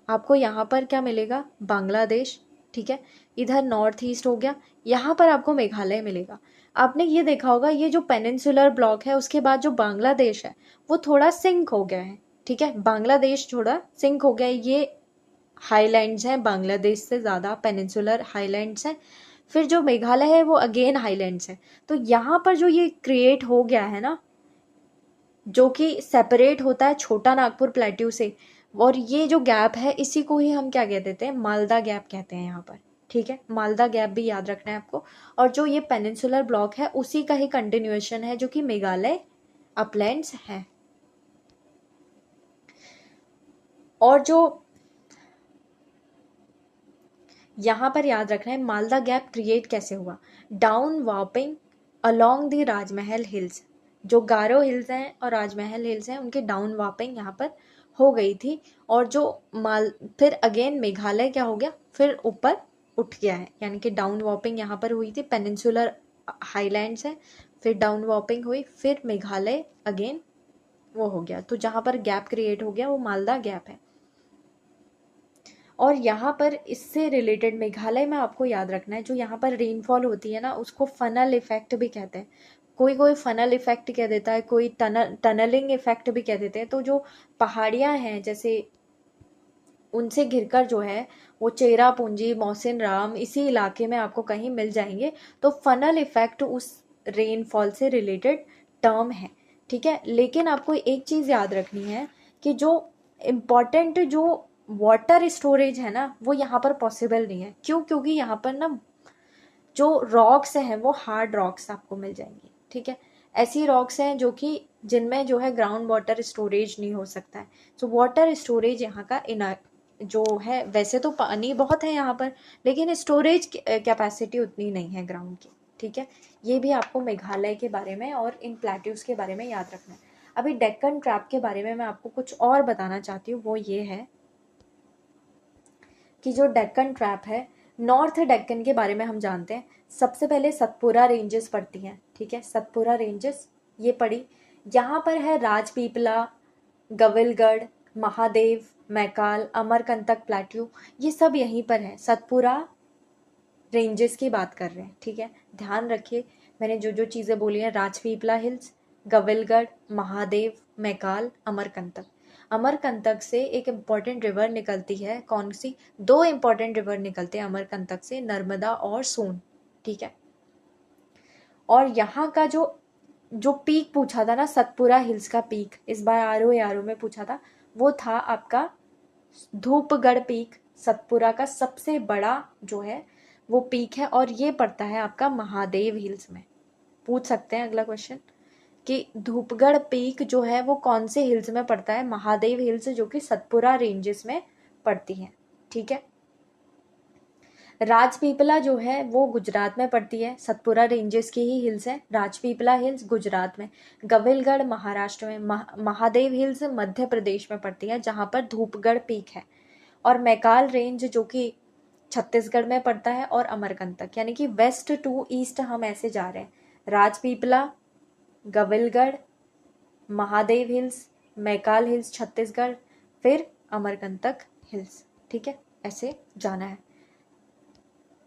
आपको यहाँ पर क्या मिलेगा, बांग्लादेश, ठीक है। इधर नॉर्थ ईस्ट हो गया, यहाँ पर आपको मेघालय मिलेगा। आपने ये देखा होगा ये जो पेनिनसुलर ब्लॉक है उसके बाद जो बांग्लादेश है वो थोड़ा सिंक हो गया है, ठीक है, बांग्लादेश थोड़ा सिंक हो गया है। ये हाईलैंड्स हैं, बांग्लादेश से ज़्यादा पेनिनसुलर हाईलैंड्स हैं। फिर जो मेघालय है वो अगेन हाईलैंड्स है। तो यहाँ पर जो ये क्रिएट हो गया है ना, जो कि सेपरेट होता है छोटा नागपुर प्लेट्यू से, और ये जो गैप है इसी को ही हम क्या कह देते हैं, मालदा गैप कहते हैं यहाँ पर, ठीक है। मालदा गैप भी याद रखना है आपको। और जो ये पेनिनसुलर ब्लॉक है उसी का ही कंटिन्यूएशन है जो कि मेघालय अपलैंड्स है। और जो यहाँ पर याद रखना है मालदा गैप क्रिएट कैसे हुआ, down warping along the Rajmahal hills. जो गारो हिल्स हैं और राजमहल हिल्स हैं उनके डाउन वार्पिंग यहाँ पर हो गई थी। और जो फिर अगेन मेघालय क्या हो गया, फिर ऊपर उठ गया है, यानी कि डाउन वार्पिंग यहाँ पर हुई थी, पेनिनसुलर हाईलैंड्स है, फिर डाउन वार्पिंग हुई, फिर मेघालय अगेन वो हो गया। तो जहाँ पर गैप क्रिएट हो गया वो मालदा गैप है। और यहाँ पर इससे रिलेटेड मेघालय में आपको याद रखना है जो यहाँ पर रेनफॉल होती है ना उसको फनल इफेक्ट भी कहते हैं। कोई फनल इफेक्ट कह देता है, कोई टनलिंग इफेक्ट भी कह देते हैं। तो जो पहाड़ियाँ हैं जैसे उनसे घिरकर जो है वो चेरापूंजी, मोहसिन राम इसी इलाके में आपको कहीं मिल जाएंगे। तो फनल इफेक्ट उस रेनफॉल से रिलेटेड टर्म है। ठीक है। लेकिन आपको एक चीज़ याद रखनी है कि जो इम्पोर्टेंट जो वाटर स्टोरेज है ना वो यहाँ पर पॉसिबल नहीं है। क्यों? क्योंकि यहाँ पर ना जो रॉक्स हैं वो हार्ड रॉक्स आपको मिल जाएंगी। ठीक है, ऐसी रॉक्स हैं जो कि जिनमें जो है ग्राउंड वाटर स्टोरेज नहीं हो सकता है। तो वाटर स्टोरेज यहाँ का जो है, वैसे तो पानी बहुत है यहाँ पर लेकिन स्टोरेज कैपेसिटी उतनी नहीं है ग्राउंड की। ठीक है, ये भी आपको मेघालय के बारे में और इन प्लेट्यूज के बारे में याद रखना है। अभी डेक्कन ट्रैप के बारे में मैं आपको कुछ और बताना चाहती हूँ, वो ये है कि जो डेक्कन ट्रैप है, नॉर्थ डेक्कन के बारे में हम जानते हैं। सबसे पहले सतपुरा रेंजेस पड़ती हैं। ठीक है, सतपुरा रेंजेस ये पड़ी, यहाँ पर है राजपीपला, गविलगढ़, महादेव, मैकाल, अमरकंटक प्लेट्यू, ये सब यहीं पर है। सतपुरा रेंजेस की बात कर रहे हैं। ठीक है, ध्यान रखिए मैंने जो जो चीज़ें बोली हैं, राजपीपला हिल्स, गविलगढ़, महादेव, मैकाल, अमरकंटक। अमरकंटक से एक इम्पॉर्टेंट रिवर निकलती है, कौन सी? दो इम्पॉर्टेंट रिवर निकलते हैं अमरकंटक से, नर्मदा और सोन। ठीक है, और यहाँ का जो जो पीक पूछा था ना, सतपुरा हिल्स का पीक, इस बार आरओ में पूछा था, वो था आपका धूपगढ़ पीक। सतपुरा का सबसे बड़ा जो है वो पीक है और ये पड़ता है आपका महादेव हिल्स में। पूछ सकते हैं अगला क्वेश्चन कि धूपगढ़ पीक जो है वो कौन से हिल्स में पड़ता है? महादेव हिल्स, जो कि सतपुरा रेंजेस में पड़ती है। ठीक है, राजपीपला जो है वो गुजरात में पड़ती है, सतपुरा रेंजेस की ही हिल्स है। राजपीपला हिल्स गुजरात में, गविलगढ़ महाराष्ट्र में, महादेव हिल्स मध्य प्रदेश में पड़ती है जहां पर धूपगढ़ पीक है, और मैकाल रेंज जो कि छत्तीसगढ़ में पड़ता है, और अमरकंटक, यानी कि वेस्ट टू ईस्ट हम ऐसे जा रहे हैं। राजपीपला, गविलगढ़, महादेव हिल्स, मैकाल हिल्स छत्तीसगढ़, फिर अमरकंटक हिल्स। ठीक है, ऐसे जाना है।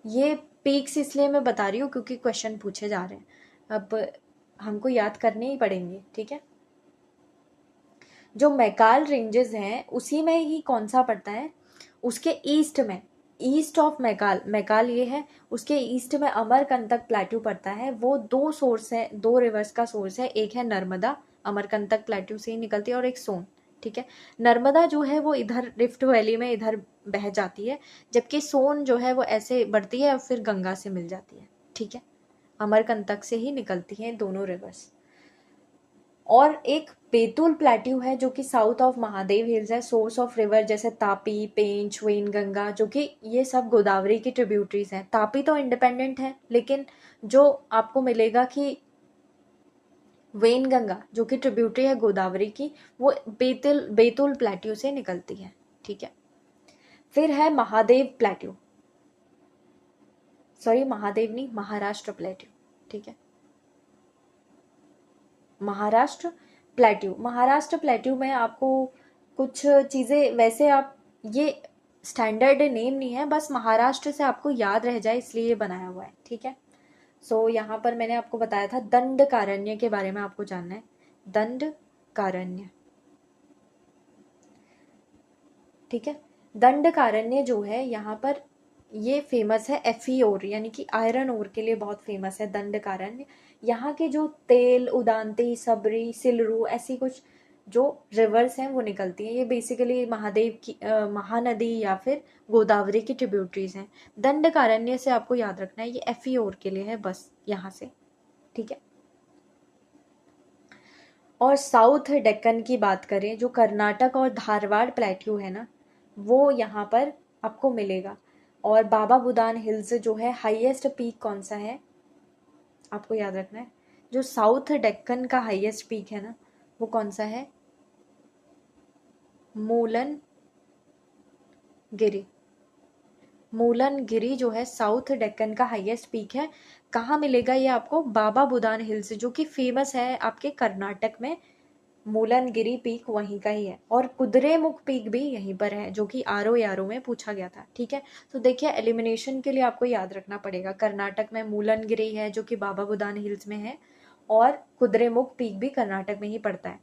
ये पीक्स इसलिए मैं बता रही हूँ क्योंकि क्वेश्चन पूछे जा रहे हैं, अब हमको याद करने ही पड़ेंगे। ठीक है, जो मैकाल रेंजेस हैं उसी में ही कौन सा पड़ता है? उसके ईस्ट में, ईस्ट ऑफ मैकाल, मैकाल ये है, उसके ईस्ट में अमरकंटक प्लेट्यू पड़ता है। वो दो सोर्स है, दो रिवर्स का सोर्स है, एक है नर्मदा, अमरकंटक प्लेट्यू से ही निकलती है, और एक सोन। ठीक है, नर्मदा जो है वो इधर रिफ्ट वैली में इधर बह जाती है, जबकि सोन जो है वो ऐसे बढ़ती है और फिर गंगा से मिल जाती है। ठीक है, अमरकंटक से ही निकलती हैं दोनों रिवर्स। और एक बेतुल प्लेट्यू है जो कि साउथ ऑफ महादेव हिल्स है, सोर्स ऑफ रिवर जैसे तापी, पेंच, वेनगंगा, जो कि ये सब गोदावरी की ट्रिब्यूटरीज हैं। तापी तो इंडिपेंडेंट है, लेकिन जो आपको मिलेगा कि वेनगंगा जो कि ट्रिब्यूटरी है गोदावरी की, वो बेतुल प्लेट्यू से निकलती है। ठीक है, फिर है महादेव प्लेट्यू, सॉरी महादेव नहीं, महाराष्ट्र प्लेट्यू। ठीक है, महाराष्ट्र प्लेट्यू, महाराष्ट्र प्लेट्यू में आपको कुछ चीज़ें, वैसे आप ये स्टैंडर्ड नेम नहीं है, बस महाराष्ट्र से आपको याद रह जाए इसलिए ये बनाया हुआ है। ठीक है, सो यहाँ पर मैंने आपको बताया था दंडकारण्य के बारे में आपको जानना है, दंडकारण्य। ठीक है, दंडकारण्य जो है यहाँ पर ये फेमस है एफी ओर, यानी कि आयरन ओर के लिए बहुत फेमस है दंडकारण्य। यहाँ के जो तेल, उदांती, सबरी, सिलरू, ऐसी कुछ जो रिवर्स हैं वो निकलती हैं। ये बेसिकली महादेव की महानदी या फिर गोदावरी की ट्रिब्यूटरीज हैं। दंडकारण्य से आपको याद रखना है ये एफी ओर के लिए है, बस यहाँ से। ठीक है, और साउथ डेक्कन की बात करें, जो कर्नाटक और धारवाड़ प्लेट्यू है ना, वो यहाँ पर आपको मिलेगा। और बाबा बुदान हिल्स जो है, हाईएस्ट पीक कौन सा है आपको याद रखना है। जो साउथ डेक्कन का हाईएस्ट पीक है ना, वो कौन सा है? मूलन गिरी। मूलन गिरी जो है साउथ डेक्कन का हाईएस्ट पीक है। कहाँ मिलेगा ये आपको? बाबा बुदान हिल्स, जो कि फेमस है आपके कर्नाटक में। मूलनगिरी पीक वहीं का ही है, और कुद्रेमुख पीक भी यहीं पर है, जो कि आरओ में पूछा गया था। ठीक है, तो देखिए एलिमिनेशन के लिए आपको याद रखना पड़ेगा, कर्नाटक में मूलनगिरी है जो कि बाबा बुदान हिल्स में है, और कुद्रेमुख पीक भी कर्नाटक में ही पड़ता है।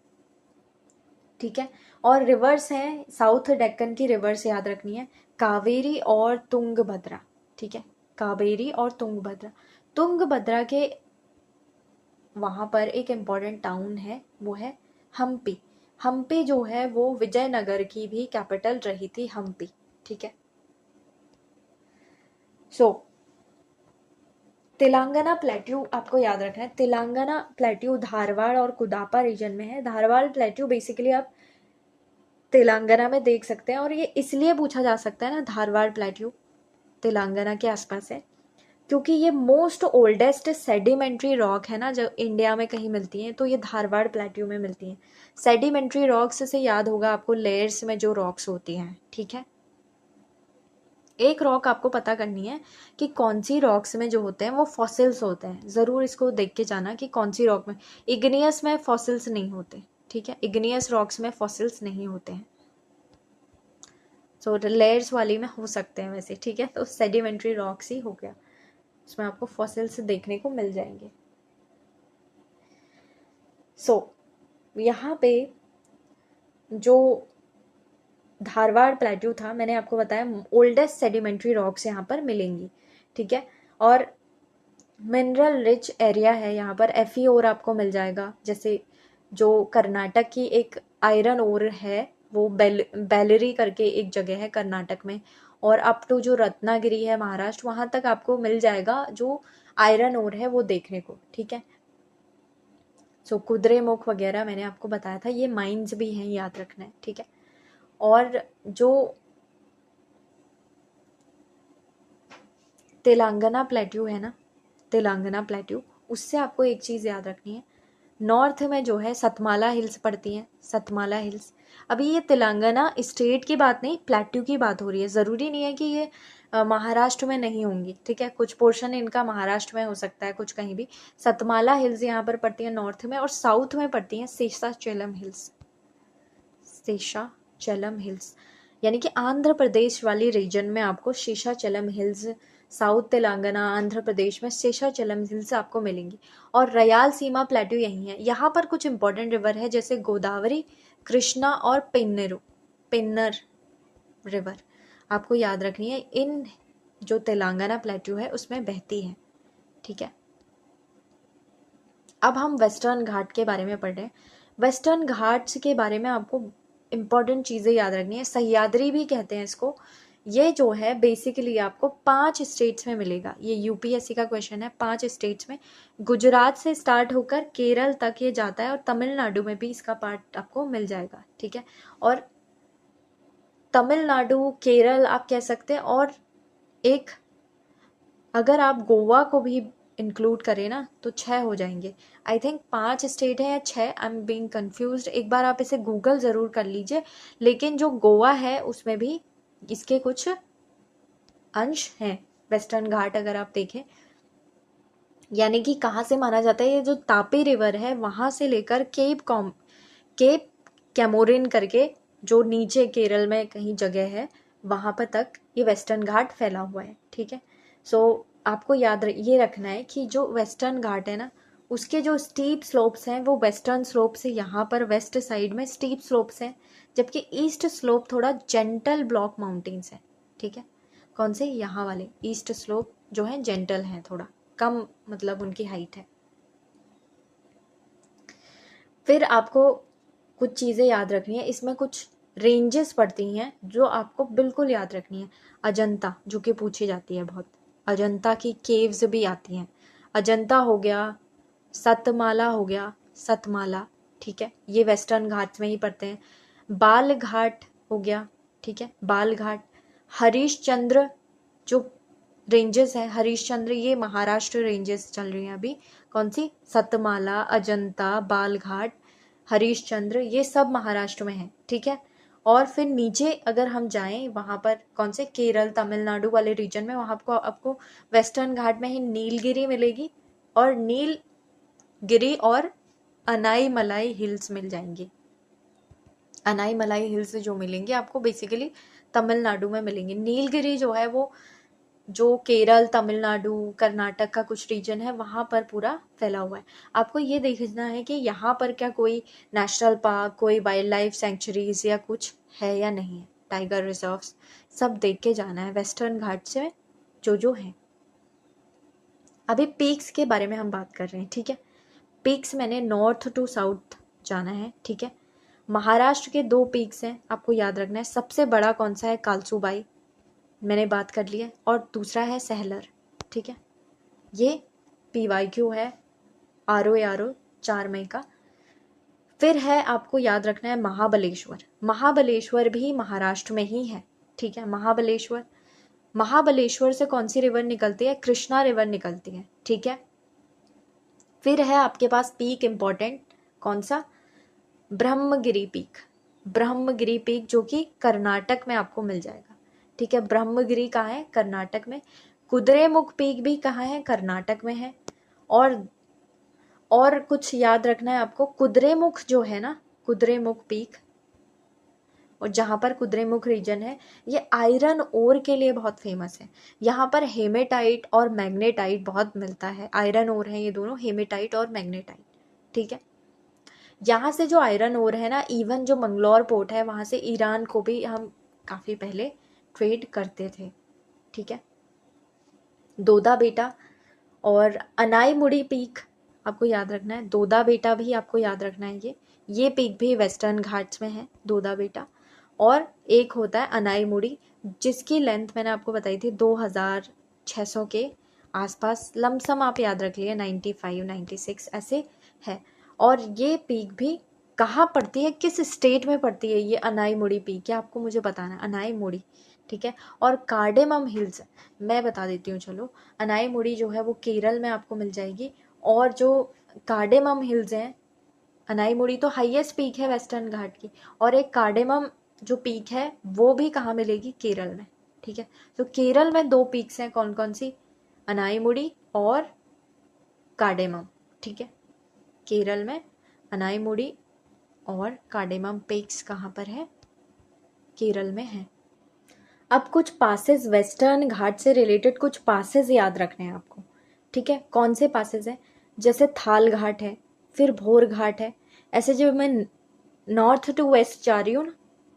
ठीक है, और रिवर्स हैं, साउथ डेक्कन की रिवर्स याद रखनी है, कावेरी और तुंगभद्रा। ठीक है, कावेरी और तुंगभद्रा। तुंगभद्रा के वहाँ पर एक इम्पॉर्टेंट टाउन है, वो है हम्पी। हम्पी जो है वो विजयनगर की भी कैपिटल रही थी, हम्पी। ठीक है। सो तेलंगाना प्लेट्यू आपको याद रखना है। तेलंगाना प्लेट्यू धारवाड़ और कुदापा रीजन में है। धारवाड़ प्लेट्यू बेसिकली आप तेलंगाना में देख सकते हैं, और ये इसलिए पूछा जा सकता है ना, धारवाड़ प्लेट्यू तेलंगाना के आसपास है, क्योंकि ये मोस्ट ओल्डेस्ट सेडिमेंट्री रॉक है ना, जो इंडिया में कहीं मिलती हैं तो ये धारवाड़ प्लेट्यू में मिलती हैं। सेडिमेंट्री रॉक्स से याद होगा आपको, लेयर्स में जो रॉक्स होती हैं। ठीक है। एक रॉक आपको पता करनी है कि कौन सी रॉक्स में जो होते हैं वो फॉसिल्स होते हैं। ज़रूर इसको देख के जाना कि कौन सी रॉक में। इग्नियस में फॉसिल्स नहीं होते। ठीक है। इग्नियस रॉक्स में फॉसिल्स नहीं होते हैं। सो लेयर्स वाली में हो सकते हैं वैसे। ठीक है। तो सेडिमेंट्री रॉक्स ही हो गया, उसमें आपको फॉसिल्स देखने को मिल जाएंगे। यहाँ पे जो धारवाड़ प्लेट्यू था, मैंने आपको बताया ओल्डेस्ट सेडिमेंट्री रॉक्स यहाँ पर मिलेंगी। ठीक है। और मिनरल रिच एरिया है यहाँ पर। एफई ओर आपको मिल जाएगा, जैसे जो कर्नाटक की एक आयरन ओर है, वो बेलरी करके एक जगह है कर्नाटक में, और अप टू जो रत्नागिरी है महाराष्ट्र, वहां तक आपको मिल जाएगा जो आयरन ओर है वो देखने को। ठीक है। सो कुद्रेमुख वगैरह मैंने आपको बताया था, ये माइंस भी हैं, याद रखना है। ठीक है। और जो तेलंगाना प्लेट्यू है ना, तेलंगाना प्लेट्यू, उससे आपको एक चीज़ याद रखनी है। नॉर्थ में जो है सतमाला हिल्स पड़ती हैं, सतमाला हिल्स। अभी ये तेलंगाना स्टेट की बात नहीं, प्लेट्यू की बात हो रही है। ज़रूरी नहीं है कि ये महाराष्ट्र में नहीं होंगी। ठीक है। कुछ पोर्शन इनका महाराष्ट्र में हो सकता है, कुछ कहीं भी। सतमाला हिल्स यहाँ पर पड़ती हैं नॉर्थ में, और साउथ में पड़ती हैं शेषाचलम हिल्स। शेषाचलम हिल्स यानी कि आंध्र प्रदेश वाली रीजन में आपको शेषाचलम हिल्स, साउथ तेलंगाना आंध्र प्रदेश में शेषाचलम हिल्स आपको मिलेंगी। और रयाल सीमा प्लेट्यू यही है। यहाँ पर कुछ इंपॉर्टेंट रिवर है, जैसे गोदावरी, कृष्णा और पेन्नर रिवर आपको याद रखनी है। इन जो तेलंगाना प्लेट्यू है उसमें बहती है। ठीक है। अब हम वेस्टर्न घाट के बारे में पढ़ रहे हैं। वेस्टर्न घाट्स के बारे में आपको इम्पॉर्टेंट चीज़ें याद रखनी है। सह्याद्री भी कहते हैं इसको। ये जो है बेसिकली आपको 5 स्टेट्स में मिलेगा। ये यूपीएससी का क्वेश्चन है। 5 स्टेट्स में, गुजरात से स्टार्ट होकर केरल तक ये जाता है, और तमिलनाडु में भी इसका पार्ट आपको मिल जाएगा। ठीक है। और तमिलनाडु, केरल आप कह सकते हैं, और एक अगर आप गोवा को भी इंक्लूड करें ना तो 6 हो जाएंगे। आई थिंक 5 स्टेट है या 6, आई एम बीइंग कंफ्यूज्ड। एक बार आप इसे गूगल ज़रूर कर लीजिए। लेकिन जो गोवा है उसमें भी इसके कुछ अंश हैं। वेस्टर्न घाट अगर आप देखें, यानी कि कहाँ से माना जाता है, ये जो तापी रिवर है वहाँ से लेकर केप कैमोरिन करके जो नीचे केरल में कहीं जगह है, वहाँ पर तक ये वेस्टर्न घाट फैला हुआ है। ठीक है। सो आपको ये रखना है कि जो वेस्टर्न घाट है ना, उसके जो स्टीप स्लोप्स हैं वो वेस्टर्न स्लोप से यहाँ पर वेस्ट साइड में स्टीप स्लोप्स हैं, जबकि ईस्ट स्लोप थोड़ा जेंटल ब्लॉक माउंटेन्स है। ठीक है। कौन से? यहाँ वाले ईस्ट स्लोप जो है जेंटल हैं, थोड़ा कम मतलब उनकी हाइट है। फिर आपको कुछ चीज़ें याद रखनी है। इसमें कुछ रेंजेस पड़ती हैं जो आपको बिल्कुल याद रखनी है। अजंता जो कि पूछी जाती है बहुत, अजंता की केव्स भी आती हैं। अजंता हो गया, सतमाला हो गया, सतमाला। ठीक है। ये वेस्टर्न घाट्स में ही पड़ते हैं। बाल घाट हो गया। ठीक है। बाल घाट। हरीशचंद्र जो रेंजेस है, हरीशचंद्र ये महाराष्ट्र रेंजेस चल रही हैं अभी। कौन सी? सतमाला, अजंता, बालघाट, हरीशचंद्र, ये सब महाराष्ट्र में है। ठीक है। और फिर नीचे अगर हम जाएं वहां पर कौन से, केरल तमिलनाडु वाले रीजन में, वहां आपको वेस्टर्न घाट में ही नीलगिरी मिलेगी, और नीलगिरी और अनाई मलाई हिल्स मिल जाएंगी। अनाई मलाई हिल्स जो मिलेंगे आपको बेसिकली तमिलनाडु में मिलेंगे। नीलगिरी जो है वो जो केरल, तमिलनाडु, कर्नाटक का कुछ रीजन है वहाँ पर पूरा फैला हुआ है। आपको ये देखना है कि यहाँ पर क्या कोई नेशनल पार्क, कोई वाइल्ड लाइफ सेंचुरीज या कुछ है या नहीं है, टाइगर रिजर्व्स, सब देख के जाना है वेस्टर्न घाट से जो है। अभी पीक्स के बारे में हम बात कर रहे हैं। ठीक है। पीक्स मैंने नॉर्थ टू साउथ जाना है, ठीक है। महाराष्ट्र के 2 पीक्स हैं, आपको याद रखना है। सबसे बड़ा कौन सा है? कालसूबाई, मैंने बात कर ली है। और दूसरा है सहलर, ठीक है। ये PYQ है, RO 4 मई का। फिर है, आपको याद रखना है महाबलेश्वर। महाबलेश्वर भी महाराष्ट्र में ही है, ठीक है। महाबलेश्वर से कौन सी रिवर निकलती है? कृष्णा रिवर निकलती है, ठीक है। फिर है आपके पास पीक इंपॉर्टेंट, कौन सा? ब्रह्मगिरी पीक। ब्रह्मगिरी पीक जो कि कर्नाटक में आपको मिल जाएगा, ठीक है। ब्रह्मगिरी कहाँ है? कर्नाटक में। कुद्रेमुख पीक भी कहाँ है? कर्नाटक में है। और कुछ याद रखना है आपको, कुद्रेमुख जो है ना, कुद्रेमुख पीक, और जहाँ पर कुद्रेमुख रीजन है, ये आयरन ओर के लिए बहुत फेमस है। यहाँ पर हेमेटाइट और मैग्नेटाइट बहुत मिलता है। आयरन ओर है ये दोनों, हेमेटाइट और मैग्नेटाइट, ठीक है। यहाँ से जो आयरन ओर है ना, इवन जो मंगलौर पोर्ट है, वहाँ से ईरान को भी हम काफ़ी पहले ट्रेड करते थे, ठीक है। दोदा बेटा और अनाईमुड़ी पीक आपको याद रखना है। दोदा बेटा भी आपको याद रखना है। ये पीक भी वेस्टर्न घाट्स में है, दोदा बेटा। और एक होता है अनाईमुड़ी, जिसकी लेंथ मैंने आपको बताई थी 2600 के आसपास, लमसम आप याद रख लिए 95 96 ऐसे है। और ये पीक भी कहाँ पड़ती है, किस स्टेट में पड़ती है ये अनाईमुड़ी पीक, क्या आपको मुझे बताना है? अनाईमुड़ी, ठीक है। और कार्डेमम हिल्स मैं बता देती हूँ, चलो। अनाईमुड़ी जो है वो केरल में आपको मिल जाएगी। और जो कार्डेमम हिल्स हैं, अनाईमुड़ी तो हाईएस्ट पीक है वेस्टर्न घाट की, और एक कार्डेमम जो पीक है वो भी कहाँ मिलेगी? केरल में, ठीक है। तो केरल में 2 पीक्स हैं, कौन कौन सी? अनाईमुड़ी और कार्डेमम, ठीक है। केरल में अनाईमुड़ी और कार्डेमम पीक्स कहाँ पर है? केरल में है। अब कुछ पासेस वेस्टर्न घाट से रिलेटेड, कुछ पासेस याद रखने हैं आपको, ठीक है। कौन से पासेस हैं? जैसे थाल घाट है, फिर भोर घाट है। ऐसे जो मैं नॉर्थ टू वेस्ट जा रही हूँ ना,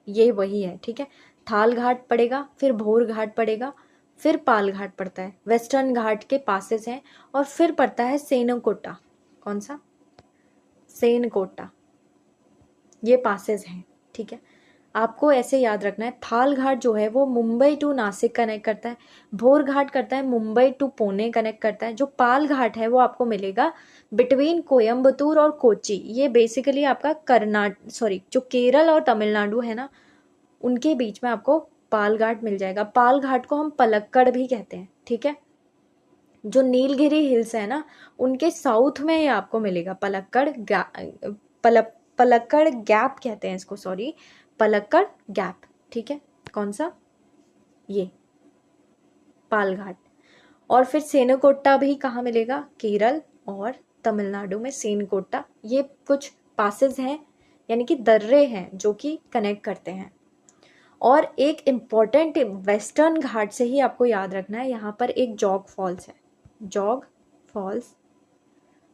ये वही है, ठीक है। थाल घाट पड़ेगा, फिर भोर घाट पड़ेगा, फिर पाल घाट पड़ता है, वेस्टर्न घाट के पासेस हैं। और फिर पड़ता है सेनकोटा। कौन सा? सेनकोटा, ये पासेस हैं, ठीक है। आपको ऐसे याद रखना है। थाल घाट जो है वो मुंबई टू नासिक कनेक्ट करता है। भोर घाट करता है मुंबई टू पुणे कनेक्ट करता है। जो पाल घाट है वो आपको मिलेगा बिटवीन कोयम्बतूर और कोच्चि। ये बेसिकली आपका जो केरल और तमिलनाडु है ना, उनके बीच में आपको पाल घाट मिल जाएगा। पाल घाट को हम पलक्कड़ भी कहते हैं, ठीक है। जो नीलगिरी हिल्स है ना, उनके साउथ में ये आपको मिलेगा। पलक्कड़ गैप कहते हैं इसको, सॉरी, पलक्कड़ गैप, ठीक है। कौन सा? ये पाल घाट। और फिर सेनकोट्टा भी कहाँ मिलेगा? केरल और तमिलनाडु में सेनकोट्टा। ये कुछ पासेस हैं, यानी कि दर्रे हैं जो कि कनेक्ट करते हैं। और एक इम्पॉर्टेंट वेस्टर्न घाट से ही आपको याद रखना है, यहाँ पर एक जॉग फॉल्स है, जॉग फॉल्स,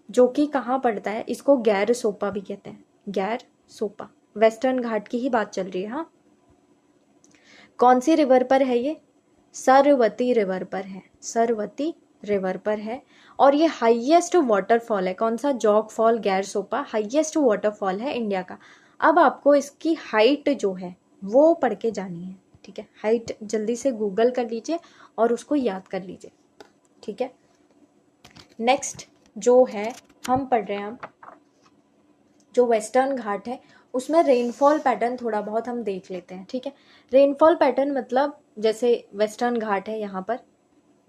जो कि कहाँ पड़ता है? इसको गैर सोपा भी कहते हैं, गैर सोपा। वेस्टर्न घाट की ही बात चल रही है, हाँ। कौन सी रिवर पर है ये? सरवती रिवर पर है, सरवती रिवर पर है। और ये हाईएस्ट वाटरफॉल है। कौन सा? जॉग फॉल, गैर सोपा हाईएस्ट वाटरफॉल है इंडिया का। अब आपको इसकी हाइट जो है वो पढ़ के जानी है, ठीक है। हाइट जल्दी से गूगल कर लीजिए और उसको याद कर लीजिए, ठीक है। नेक्स्ट जो है हम पढ़ रहे हैं, हम जो वेस्टर्न घाट है उसमें रेनफॉल पैटर्न थोड़ा बहुत हम देख लेते हैं, ठीक है। रेनफॉल पैटर्न मतलब जैसे वेस्टर्न घाट है, यहाँ पर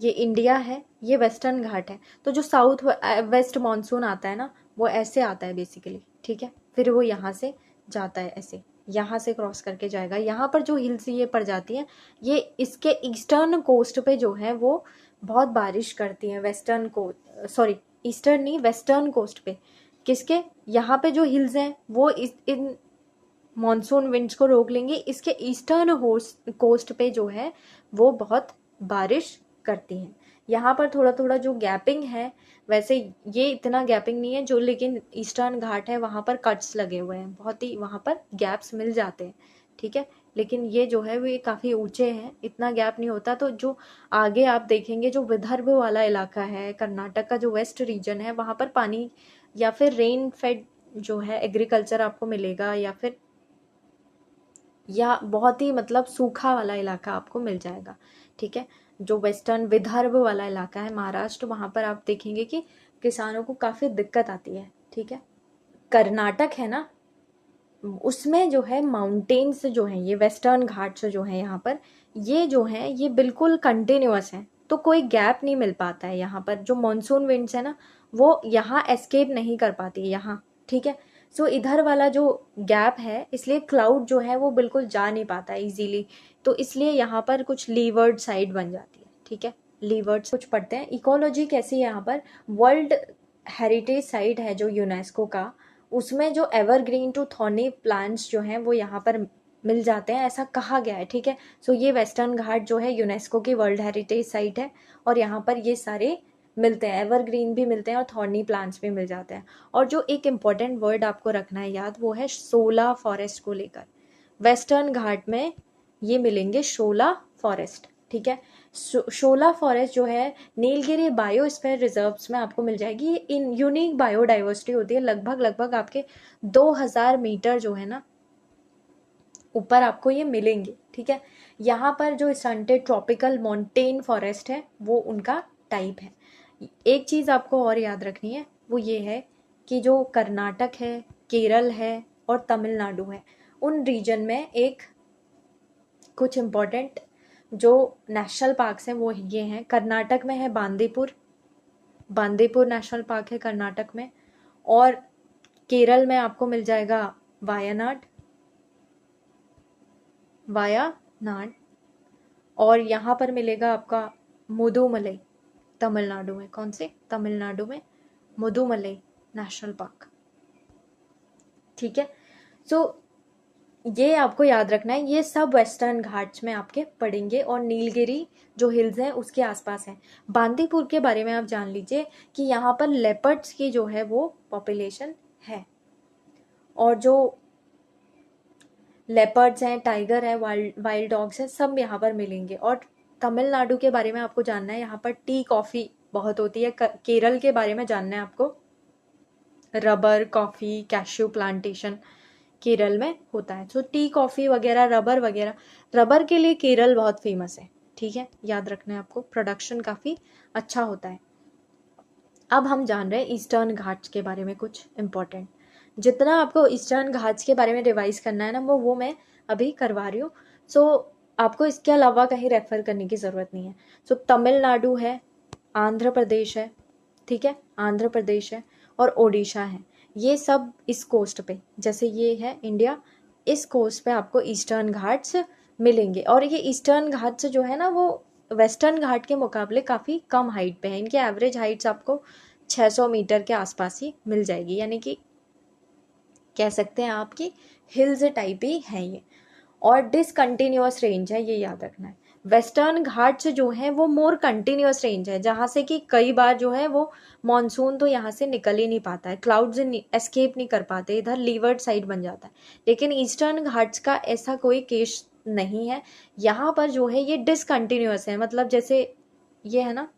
ये इंडिया है, ये वेस्टर्न घाट है। तो जो साउथ वेस्ट मानसून आता है ना, वो ऐसे आता है बेसिकली, ठीक है। फिर वो यहाँ से जाता है, ऐसे यहाँ से क्रॉस करके जाएगा। यहाँ पर जो हिल्स ये पड़ जाती हैं, ये इसके ईस्टर्न कोस्ट पे जो है वो बहुत बारिश करती हैं। वेस्टर्न को सॉरी ईस्टर्न नहीं, वेस्टर्न कोस्ट पे। किसके? यहाँ पे जो हिल्स हैं वो इन मॉनसून विंड्स को रोक लेंगे। इसके ईस्टर्न कोस्ट पे जो है वो बहुत बारिश करती हैं। यहाँ पर थोड़ा थोड़ा जो गैपिंग है, वैसे ये इतना गैपिंग नहीं है जो, लेकिन ईस्टर्न घाट है वहाँ पर कट्स लगे हुए हैं, बहुत ही वहाँ पर गैप्स मिल जाते हैं, ठीक है। लेकिन ये जो है वो काफ़ी ऊंचे हैं, इतना गैप नहीं होता। तो जो आगे आप देखेंगे, जो विदर्भ वाला इलाका है, कर्नाटक का जो वेस्ट रीजन है, वहाँ पर पानी या फिर रेन फेड जो है एग्रीकल्चर आपको मिलेगा, या बहुत ही मतलब सूखा वाला इलाका आपको मिल जाएगा। ठीक है, जो वेस्टर्न विदर्भ वाला इलाका है महाराष्ट्र, वहाँ पर आप देखेंगे कि किसानों को काफ़ी दिक्कत आती है। ठीक है, कर्नाटक है ना, उसमें जो है माउंटेन्स जो हैं, ये वेस्टर्न घाट्स जो हैं यहाँ पर, ये जो हैं ये बिल्कुल कंटिन्यूअस हैं, तो कोई गैप नहीं मिल पाता है यहाँ पर। जो मॉनसून विंड्स है ना, वो यहाँ एस्केप नहीं कर पाती है यहाँ। ठीक है, सो इधर वाला जो गैप है, इसलिए क्लाउड जो है वो बिल्कुल जा नहीं पाता है इजीली, तो इसलिए यहाँ पर कुछ लीवर्ड साइड बन जाती है। ठीक है, लीवर्ड कुछ पढ़ते हैं। इकोलॉजी कैसी है यहाँ पर, वर्ल्ड हेरिटेज साइट है जो यूनेस्को का, उसमें जो एवरग्रीन टू थॉर्नी प्लांट्स जो हैं वो यहाँ पर मिल जाते हैं, ऐसा कहा गया है। ठीक है, सो ये वेस्टर्न घाट जो है यूनेस्को की वर्ल्ड हेरिटेज साइट है, और यहाँ पर ये सारे मिलते हैं, एवरग्रीन भी मिलते हैं और थॉर्नी प्लांट्स भी मिल जाते हैं। और जो एक इम्पॉर्टेंट वर्ड आपको रखना है याद, वो है शोला फॉरेस्ट को लेकर। वेस्टर्न घाट में ये मिलेंगे शोला फॉरेस्ट। ठीक है, शोला फॉरेस्ट जो है नीलगिरी बायोस्फीयर रिजर्व्स में आपको मिल जाएगी। ये इन यूनिक बायोडाइवर्सिटी होती है, लगभग आपके 2000 मीटर जो है ना ऊपर आपको ये मिलेंगे। ठीक है, यहाँ पर जो स्टंटेड ट्रॉपिकल माउंटेन फॉरेस्ट है वो उनका टाइप है। एक चीज़ आपको और याद रखनी है, वो ये है कि जो कर्नाटक है, केरल है और तमिलनाडु है, उन रीजन में एक कुछ इम्पोर्टेंट जो नेशनल पार्क्स हैं वो ये हैं। कर्नाटक में है बांदीपुर नेशनल पार्क है कर्नाटक में, और केरल में आपको मिल जाएगा वायनाड, और यहाँ पर मिलेगा आपका मुदुमलई तमिलनाडु में। कौन से? तमिलनाडु में मुदुमलई नेशनल पार्क। ठीक है, सो ये आपको याद रखना है, ये सब वेस्टर्न घाट्स में आपके पड़ेंगे, और नीलगिरी जो हिल्स हैं उसके आसपास हैं। बांदीपुर के बारे में आप जान लीजिए कि यहाँ पर लेपर्ड्स की जो है वो पॉपुलेशन है, और जो लेपर्ड्स हैं, टाइगर है, वाइल्ड डॉग्स हैं, सब यहाँ पर मिलेंगे। और तमिलनाडु के बारे में आपको जानना है, यहाँ पर टी कॉफ़ी बहुत होती है। केरल के बारे में जानना है आपको, rubber, coffee, cashew plantation Kerala में होता है। तो टी कॉफ़ी वगैरह, रबर वगैरह, रबर के लिए केरल बहुत फेमस है। ठीक है, याद रखना है आपको, प्रोडक्शन काफ़ी अच्छा होता है। अब हम जान रहे हैं ईस्टर्न घाट्स के बारे में कुछ इम्पोर्टेंट। जितना आपको ईस्टर्न घाट्स के बारे में रिवाइज करना है ना, वो मैं अभी करवा रही हूँ। सो आपको इसके अलावा कहीं रेफर करने की ज़रूरत नहीं है। सो तमिलनाडु है, आंध्र प्रदेश है, ठीक है, आंध्र प्रदेश है, और ओडिशा है। ये सब इस कोस्ट पे, जैसे ये है इंडिया, इस कोस्ट पे आपको ईस्टर्न घाट्स मिलेंगे। और ये ईस्टर्न घाट्स जो है ना, वो वेस्टर्न घाट के मुकाबले काफ़ी कम हाइट पे है। इनकी एवरेज हाइट्स आपको 600 मीटर के आसपास ही मिल जाएगी, यानी कि कह सकते हैं आपकी हिल्स टाइप ही है ये। और डिसकंटिन्यूअस रेंज है, ये याद रखना है। वेस्टर्न घाट्स जो हैं वो मोर कंटिन्यूअस रेंज है, जहाँ से कि कई बार जो है वो मॉनसून तो यहाँ से निकल ही नहीं पाता है, क्लाउड्स एस्केप नहीं कर पाते, इधर लीवर्ड साइड बन जाता है। लेकिन ईस्टर्न घाट्स का ऐसा कोई केस नहीं है, यहाँ पर जो है ये डिसकंटिन्यूअस है। मतलब जैसे ये है ना,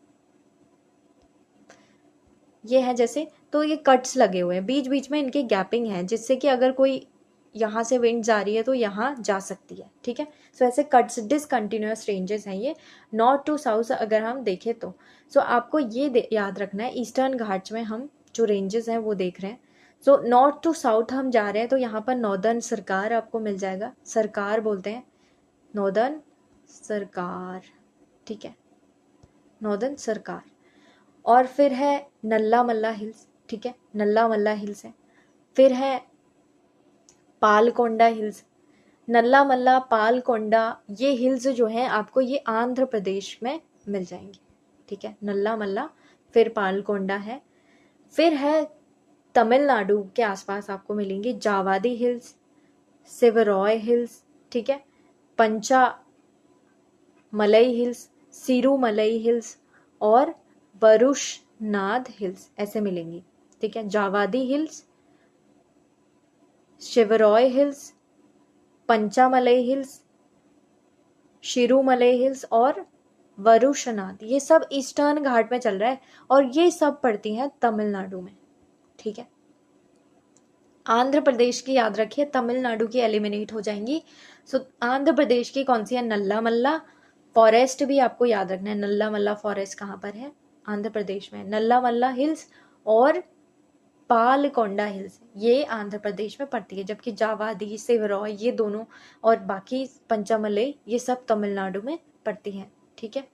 ये है जैसे, तो ये कट्स लगे हुए हैं, बीच बीच में इनकी गैपिंग है, जिससे कि अगर कोई यहाँ से विंड जा रही है तो यहाँ जा सकती है। ठीक है, सो ऐसे कट्स, डिसकंटिन्यूअस रेंजेस हैं ये, नॉर्थ टू साउथ अगर हम देखें तो। सो आपको ये याद रखना है, ईस्टर्न घाट्स में हम जो रेंजेस हैं वो देख रहे हैं। सो नॉर्थ टू साउथ हम जा रहे हैं, तो यहाँ पर नॉर्दर्न सरकार आपको मिल जाएगा, सरकार बोलते हैं, नॉर्दर्न सरकार। ठीक है, नॉर्दर्न सरकार। और फिर है नल्ला मल्ला हिल्स। ठीक है, नल्ला मल्ला हिल्स है। फिर है पालकोंडा हिल्स। नल्ला मल्ला, पालकोंडा, ये हिल्स जो हैं आपको ये आंध्र प्रदेश में मिल जाएंगे। ठीक है, नल्ला मल्ला, फिर पालकोंडा है। फिर है तमिलनाडु के आसपास आपको मिलेंगे जावादी हिल्स, सिवरॉय हिल्स, ठीक है, पंचा मलई हिल्स, सिरुमलई हिल्स और वरुशनाथ हिल्स, ऐसे मिलेंगी। ठीक है, Javadi hills, Shevaroy hills, Panchamalai hills, Sirumalai hills और वरुशनाथ, ये सब ईस्टर्न घाट में चल रहा है, और ये सब पड़ती हैं तमिलनाडु में। ठीक है। आंध्र प्रदेश की याद रखिए, तमिलनाडु की एलिमिनेट हो जाएंगी। सो आंध्र प्रदेश की कौन सी है? नल्ला मल्ला फॉरेस्ट भी आपको याद रखना है। नल्ला मल्ला फॉरेस्ट कहाँ पर है? आंध्र प्रदेश में। नल्ला मल्ला हिल्स और पालकोंडा हिल्स ये आंध्र प्रदेश में पड़ती है, जबकि जावादी, सिवरॉय ये दोनों और बाकी पंचामलई ये सब तमिलनाडु में पड़ती हैं। ठीक है।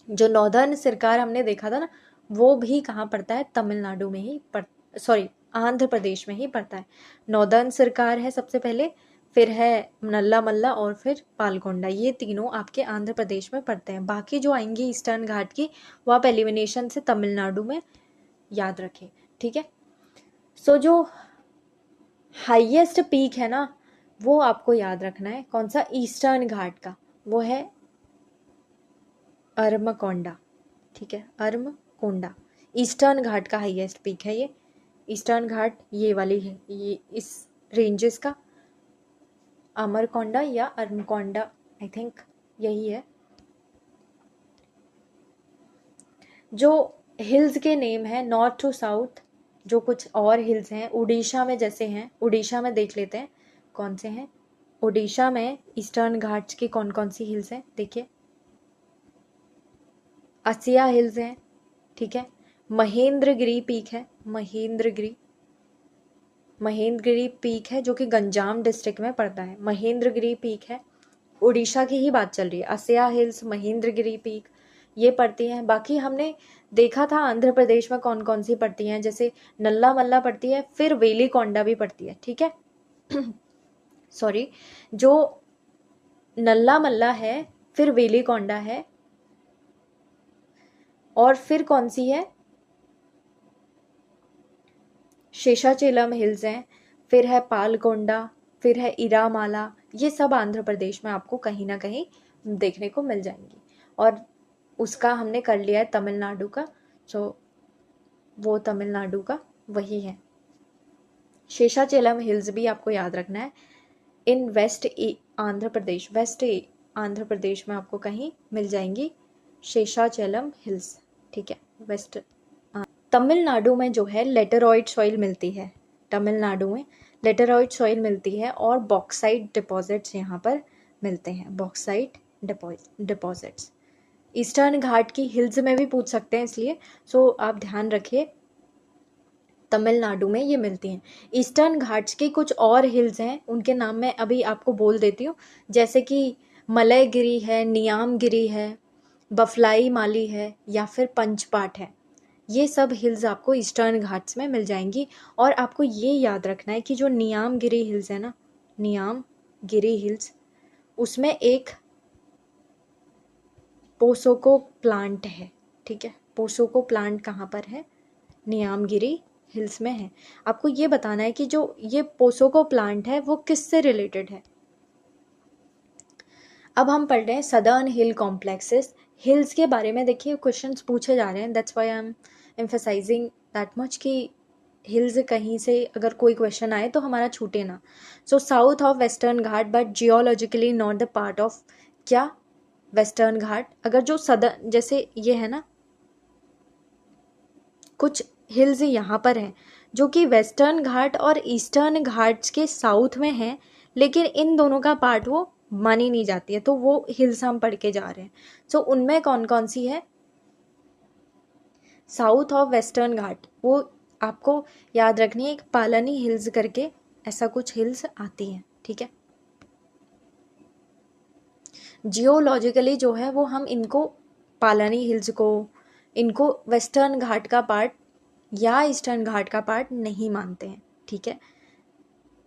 जो नॉर्दर्न सरकार हमने देखा था ना, वो भी कहाँ पड़ता है? तमिलनाडु में ही सॉरी आंध्र प्रदेश में ही पड़ता है। नॉर्दर्न सरकार है सबसे पहले, फिर है नल्ला मल्ला और फिर पालकोंडा, ये तीनों आपके आंध्र प्रदेश में पड़ते हैं। बाकी जो आएंगी ईस्टर्न घाट की, वो आप एलिमिनेशन से तमिलनाडु में याद रखें। ठीक है। सो जो हाईएस्ट पीक है ना, वो आपको याद रखना है। कौन सा? ईस्टर्न घाट का, वो है अरमकोंडा। ठीक है, अरमकोंडा ईस्टर्न घाट का हाईएस्ट पीक है ये। ईस्टर्न घाट ये वाली है, ये इस रेंजेस का अमरकोंडा या अरमकोंडा, आई थिंक यही है। जो हिल्स के नेम है नॉर्थ टू साउथ, जो कुछ और हिल्स हैं उड़ीसा में जैसे हैं, उड़ीसा में देख लेते हैं कौन से हैं। उड़ीसा में ईस्टर्न घाट्स की कौन कौन सी हिल्स हैं देखिए। असिया हिल्स हैं, ठीक है। महेंद्रगिरी पीक है, महेंद्रगिरी पीक है जो कि गंजाम डिस्ट्रिक्ट में पड़ता है। महेंद्रगिरी पीक है, उड़ीसा की ही बात चल रही है। असिया हिल्स, महेंद्रगिरी पीक ये पड़ती हैं। बाकी हमने देखा था आंध्र प्रदेश में कौन कौन सी पड़ती हैं, जैसे नल्ला मल्ला पड़ती है, फिर वेलीकोंडा भी पड़ती है। ठीक है। सॉरी, जो नल्ला मल्ला है, फिर वेलीकोंडा है, और फिर कौन सी है? शेषाचेलम हिल्स हैं, फिर है पालकोंडा, फिर है इरामाला। ये सब आंध्र प्रदेश में आपको कहीं ना कहीं देखने को मिल जाएंगी। और उसका हमने कर लिया है तमिलनाडु का, सो वो तमिलनाडु का वही है। शेषाचेलम हिल्स भी आपको याद रखना है। इन वेस्ट आंध्र प्रदेश, वेस्ट आंध्र प्रदेश में आपको कहीं मिल जाएंगी शेषाचेलम हिल्स। ठीक है, वेस्ट। तमिलनाडु में जो है लेटेराइट सॉइल मिलती है, तमिलनाडु में लेटेराइट सॉइल मिलती है और बॉक्साइट डिपॉजिट्स यहाँ पर मिलते हैं, बॉक्साइट डिपॉजिट्स। ईस्टर्न घाट की हिल्स में भी पूछ सकते हैं, इसलिए सो आप ध्यान रखिए तमिलनाडु में ये मिलती हैं। ईस्टर्न घाट्स की कुछ और हिल्स हैं, उनके नाम मैं अभी आपको बोल देती हूँ, जैसे कि मलयगिरी है, नियामगिरी है, बफलाई माली है, या फिर पंचपाट है। ये सब हिल्स आपको ईस्टर्न घाट्स में मिल जाएंगी। और आपको ये याद रखना है कि जो नियामगिरी हिल्स है ना, नियामगिरी हिल्स, उसमें एक पोसोको प्लांट है। ठीक है, पोसोको प्लांट कहाँ पर है? नियामगिरी हिल्स में है। आपको ये बताना है कि जो ये पोसोको प्लांट है वो किससे रिलेटेड है। अब हम पढ़ रहे हैं सदर्न हिल कॉम्प्लेक्सेस। हिल्स के बारे में देखिए क्वेश्चंस पूछे जा रहे हैं, that's why I am emphasizing that much कि हिल्स कहीं से अगर कोई क्वेश्चन आए तो हमारा छूटे ना। So south of western Ghat but geologically not the part of, क्या? वेस्टर्न घाट। अगर जो सदर्न, जैसे ये है ना, कुछ हिल्स यहाँ पर हैं जो कि वेस्टर्न घाट और ईस्टर्न घाट्स के साउथ में हैं, लेकिन इन दोनों का पार्ट वो मानी नहीं जाती है, तो वो हिल्स हम पढ़ के जा रहे हैं। सो उनमें कौन कौन सी है? साउथ ऑफ वेस्टर्न घाट, वो आपको याद रखनी है, एक पालनी हिल्स करके ऐसा कुछ हिल्स आती हैं। ठीक है। जियोलॉजिकली जो है वो हम इनको पालनी हिल्स को, इनको वेस्टर्न घाट का पार्ट या ईस्टर्न घाट का पार्ट नहीं मानते हैं। ठीक है।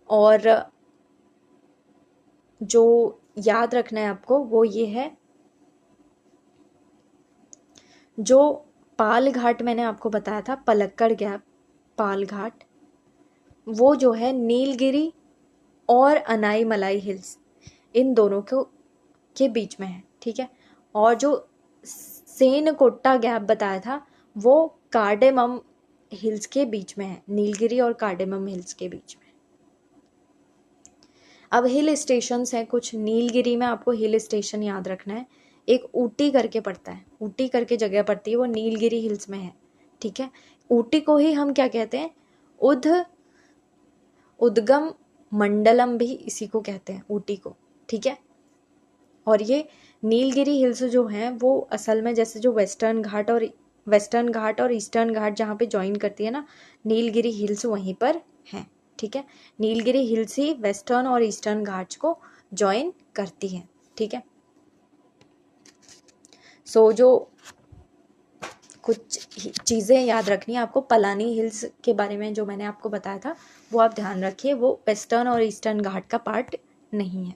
और जो याद रखना है आपको वो ये है, जो पाल घाट मैंने आपको बताया था, पलक्कड़ गैप, पाल घाट, वो जो है नीलगिरी और अनाईमलाई हिल्स, इन दोनों को के बीच में है। ठीक है। और जो सेनकोट्टा गैप बताया था वो कार्डेमम हिल्स के बीच में है, नीलगिरी और कार्डेमम हिल्स के बीच में। अब हिल स्टेशंस हैं कुछ। नीलगिरी में आपको हिल स्टेशन याद रखना है, एक ऊटी करके पड़ता है, ऊटी करके जगह पड़ती है, वो नीलगिरी हिल्स में है। ठीक है। ऊटी को ही हम क्या कहते हैं, उद्गम मंडलम भी इसी को कहते हैं, ऊटी को, ठीक है। और ये नीलगिरी हिल्स जो हैं वो असल में जैसे जो वेस्टर्न घाट और ईस्टर्न घाट जहाँ पे ज्वाइन करती है ना, नीलगिरी हिल्स वहीं पर हैं, ठीक है। नीलगिरी हिल्स ही वेस्टर्न और ईस्टर्न घाट्स को ज्वाइन करती हैं, ठीक है। सो जो कुछ चीज़ें याद रखनी है आपको पलानी हिल्स के बारे में, जो मैंने आपको बताया था वो आप ध्यान रखिए, वो वेस्टर्न और ईस्टर्न घाट का पार्ट नहीं है।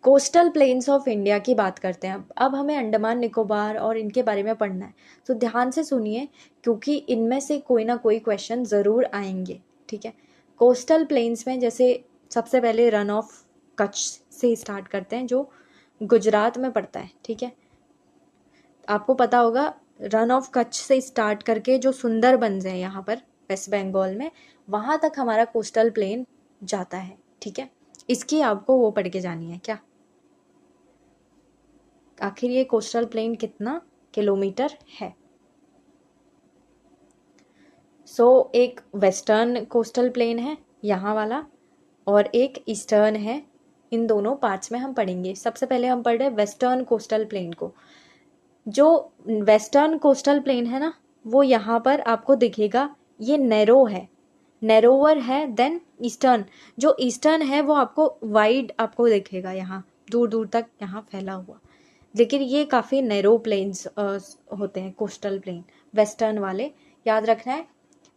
कोस्टल प्लेन्स ऑफ इंडिया की बात करते हैं अब हमें अंडमान निकोबार और इनके बारे में पढ़ना है, तो ध्यान से सुनिए क्योंकि इनमें से कोई ना कोई क्वेश्चन ज़रूर आएंगे, ठीक है। कोस्टल प्लेन्स में जैसे सबसे पहले रन ऑफ कच्छ से स्टार्ट करते हैं जो गुजरात में पड़ता है, ठीक है। आपको पता होगा रन ऑफ कच्छ से स्टार्ट करके जो सुंदरबंस है यहाँ पर वेस्ट बंगाल में, वहाँ तक हमारा कोस्टल प्लेन जाता है, ठीक है। इसकी आपको वो पढ़ के जानी है क्या, आखिर ये कोस्टल प्लेन कितना किलोमीटर है। सो एक वेस्टर्न कोस्टल प्लेन है यहाँ वाला और एक ईस्टर्न है, इन दोनों पार्ट्स में हम पढ़ेंगे। सबसे पहले हम पढ़ रहे हैं वेस्टर्न कोस्टल प्लेन को। जो वेस्टर्न कोस्टल प्लेन है ना, वो यहाँ पर आपको दिखेगा, ये नैरो है, नैरोवर है देन ईस्टर्न। जो ईस्टर्न है वो आपको वाइड आपको दिखेगा, यहाँ दूर दूर तक यहाँ फैला हुआ, लेकिन ये काफ़ी नैरो प्लेन्स होते हैं कोस्टल प्लेन वेस्टर्न वाले, याद रखना है।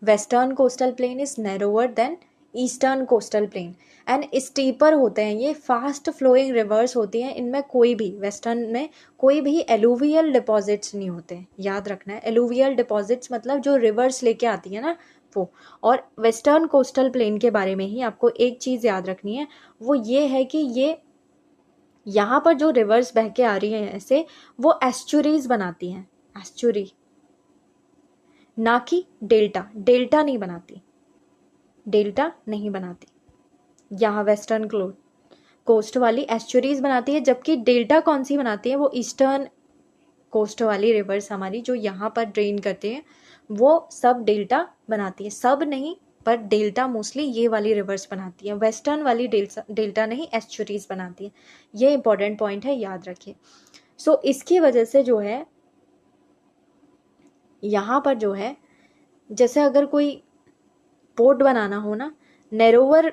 Western coastal plain is narrower than eastern coastal plain and steeper होते हैं, ये फास्ट फ्लोइंग रिवर्स होती हैं, इनमें कोई भी वेस्टर्न में कोई भी एलुवियल डिपॉजिट्स नहीं होते हैं, याद रखना है। एलुवियल डिपॉजिट्स मतलब जो रिवर्स लेके आती है ना वो। और वेस्टर्न कोस्टल प्लेन के बारे में ही आपको एक चीज़ याद रखनी है, वो ये है कि ये यहाँ पर जो रिवर्स बह के आ रही हैं ऐसे, वो एस्चुरीज बनाती हैं, एस्चुरी, ना कि डेल्टा। डेल्टा नहीं बनाती, डेल्टा नहीं बनाती। यहाँ वेस्टर्न कोस्ट वाली एस्चुरीज बनाती है, जबकि डेल्टा कौन सी बनाती है, वो ईस्टर्न कोस्ट वाली रिवर्स हमारी जो यहाँ पर ड्रेन करते हैं वो सब डेल्टा बनाती है। सब नहीं पर डेल्टा मोस्टली ये वाली रिवर्स बनाती है, वेस्टर्न वाली डेल्टा नहीं एस्चुरीज बनाती है। ये इंपॉर्टेंट पॉइंट है, याद रखिए। सो इसकी वजह से जो है यहाँ पर जो है, जैसे अगर कोई पोर्ट बनाना हो ना, नैरोवर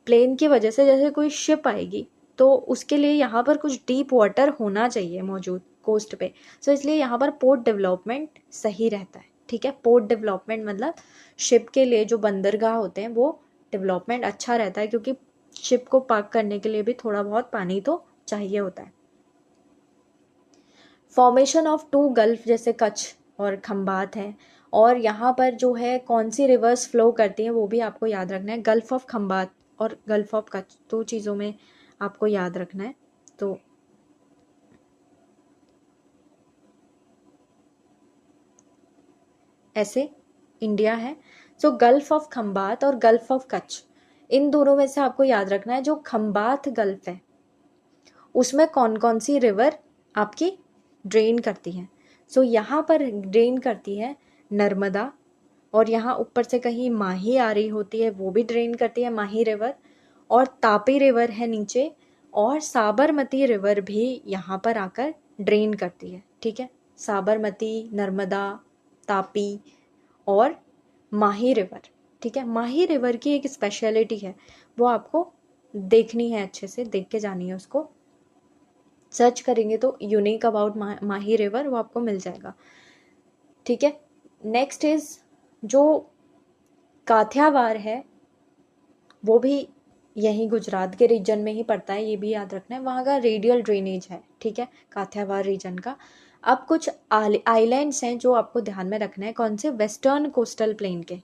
प्लेन की वजह से जैसे कोई शिप आएगी तो उसके लिए यहाँ पर कुछ डीप वाटर होना चाहिए मौजूद कोस्ट पे। सो इसलिए यहाँ पर पोर्ट डेवलपमेंट सही रहता है, ठीक है। पोर्ट डेवलपमेंट मतलब शिप के लिए जो बंदरगाह होते हैं वो डेवलपमेंट अच्छा रहता है, क्योंकि शिप को पार्क करने के लिए भी थोड़ा बहुत पानी तो चाहिए होता है। फॉर्मेशन ऑफ टू गल्फ जैसे कच्छ और खंबात है, और यहाँ पर जो है कौन सी रिवर्स फ्लो करती हैं वो भी आपको याद रखना है। गल्फ ऑफ खंबात और गल्फ ऑफ कच्छ, दो चीज़ों में आपको याद रखना है। तो ऐसे इंडिया है। सो गल्फ ऑफ खंबात और गल्फ ऑफ कच्छ, इन दोनों में से आपको याद रखना है जो खंबात गल्फ है उसमें कौन कौन सी रिवर आपकी ड्रेन करती हैं। सो यहाँ पर ड्रेन करती है नर्मदा, और यहाँ ऊपर से कहीं माही आ रही होती है वो भी ड्रेन करती है, माही रिवर। और तापी रिवर है नीचे, और साबरमती रिवर भी यहाँ पर आकर ड्रेन करती है, ठीक है। साबरमती, नर्मदा, तापी और माही रिवर, ठीक है। माही रिवर की एक स्पेशलिटी है, वो आपको देखनी है, अच्छे से देख के जानी है उसको। सर्च करेंगे तो यूनिक अबाउट माही रिवर वो आपको मिल जाएगा, ठीक है। नेक्स्ट इज जो काठियावाड़ है वो भी यहीं गुजरात के रीजन में ही पड़ता है, ये भी याद रखना है। वहाँ का रेडियल ड्रेनेज है, ठीक है, काठियावाड़ रीजन का। अब कुछ आइलैंड्स हैं जो आपको ध्यान में रखना है, कौन से, वेस्टर्न कोस्टल प्लेन के,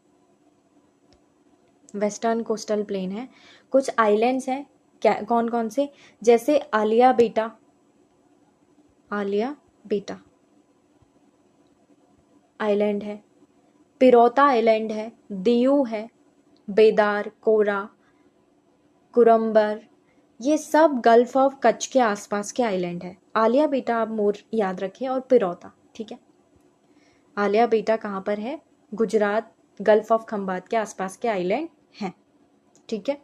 वेस्टर्न कोस्टल प्लेन है। कुछ आइलैंड्स हैं, क्या कौन कौन से, जैसे आलिया बेटा, आलिया बेटा आइलैंड है, पिरोता आइलैंड है, दीयू है, बेदार, कोरा, कुरम्बर, ये सब गल्फ ऑफ कच्छ के आसपास के आइलैंड है। आलिया बेटा आप मोर याद रखिए, और पिरोता, ठीक है। आलिया बेटा कहाँ पर है? गुजरात, गल्फ ऑफ खंबात के आसपास के आइलैंड हैं, ठीक है।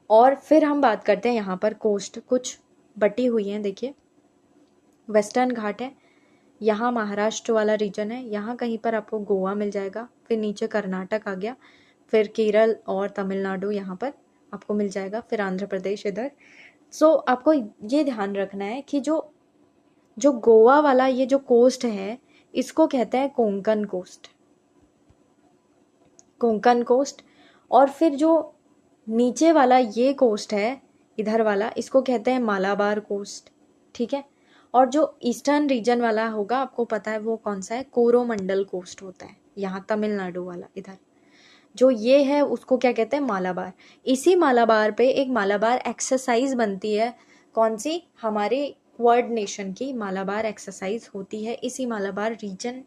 और फिर हम बात करते हैं यहाँ पर कोस्ट कुछ बटी हुई हैं, देखिए वेस्टर्न घाट है, यहाँ महाराष्ट्र वाला रीजन है, यहाँ कहीं पर आपको गोवा मिल जाएगा, फिर नीचे कर्नाटक आ गया, फिर केरल और तमिलनाडु यहाँ पर आपको मिल जाएगा, फिर आंध्र प्रदेश इधर। सो आपको ये ध्यान रखना है कि जो जो गोवा वाला ये जो कोस्ट है इसको कहते हैं कोंकण कोस्ट, कोंकण कोस्ट। और फिर जो नीचे वाला ये कोस्ट है इधर वाला, इसको कहते हैं मालाबार कोस्ट, ठीक है। और जो ईस्टर्न रीजन वाला होगा आपको पता है वो कौन सा है, कोरोमंडल कोस्ट होता है, यहाँ तमिलनाडु वाला इधर जो ये है उसको क्या कहते हैं, मालाबार। इसी मालाबार पे एक मालाबार एक्सरसाइज बनती है, कौन सी, हमारे क्वाड नेशन की मालाबार एक्सरसाइज होती है, इसी मालाबार रीजन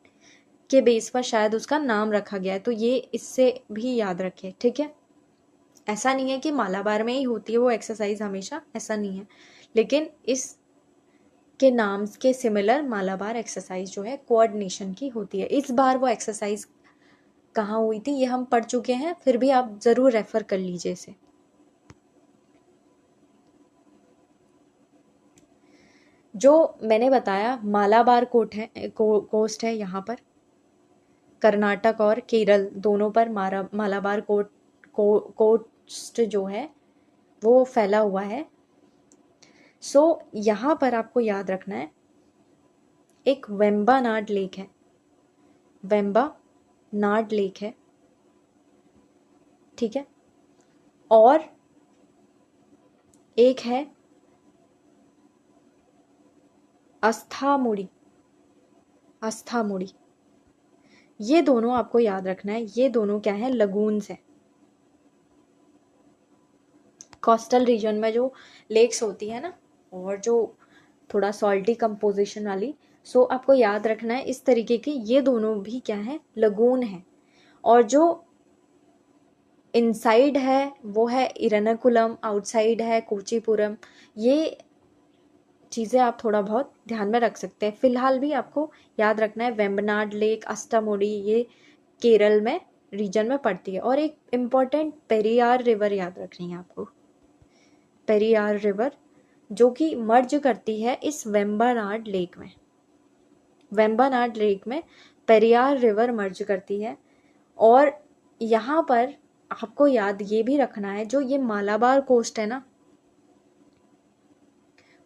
के बेस पर शायद उसका नाम रखा गया है, तो ये इससे भी याद रखें, ठीक है। ऐसा नहीं है कि मालाबार में ही होती है वो एक्सरसाइज हमेशा, ऐसा नहीं है, लेकिन इस के नाम के सिमिलर मालाबार एक्सरसाइज जो है कोऑर्डिनेशन की होती है। इस बार वो एक्सरसाइज कहाँ हुई थी ये हम पढ़ चुके हैं, फिर भी आप जरूर रेफर कर लीजिए इसे। जो मैंने बताया मालाबार कोस्ट है यहाँ पर, कर्नाटक और केरल दोनों पर मालाबार कोस्ट जो है वो फैला हुआ है। सो यहाँ पर आपको याद रखना है एक वेम्बानाड लेक है, वेम्बानाड लेक है, ठीक है। और एक है अस्थामुड़ी, अस्थामुड़ी, ये दोनों आपको याद रखना है, ये दोनों क्या है, लगून्स है। कोस्टल रीजन में जो लेक्स होती है ना और जो थोड़ा सॉल्टी कंपोजिशन वाली, सो आपको याद रखना है इस तरीके की ये दोनों भी क्या है, लगून है। और जो इनसाइड है वो है इरनाकुलम, आउटसाइड है कोचीपुरम। ये चीज़ें आप थोड़ा बहुत ध्यान में रख सकते हैं। फिलहाल भी आपको याद रखना है वेम्बनाड लेक, अष्टामुड़ी, ये केरल में रीजन में पड़ती है। और एक इम्पॉर्टेंट पेरियार रिवर याद रखनी है आपको, पेरियार रिवर जो कि मर्ज करती है इस वेम्बनाड लेक में, वेम्बनाड लेक में पेरियार रिवर मर्ज करती है। और यहाँ पर आपको याद ये भी रखना है जो ये मालाबार कोस्ट है ना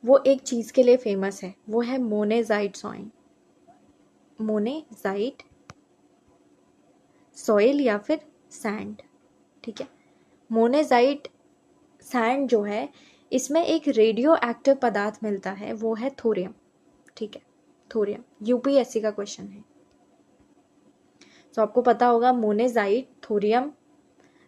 वो एक चीज के लिए फेमस है, वो है मोनेजाइट सॉइल, मोनेजाइट सॉइल या फिर सैंड, ठीक है। मोनेजाइट सैंड जो है इसमें एक रेडियो एक्टिव पदार्थ मिलता है, वो है थोरियम, ठीक है। थोरियम यूपीएससी का क्वेश्चन है, तो आपको पता होगा मोनेजाइट थोरियम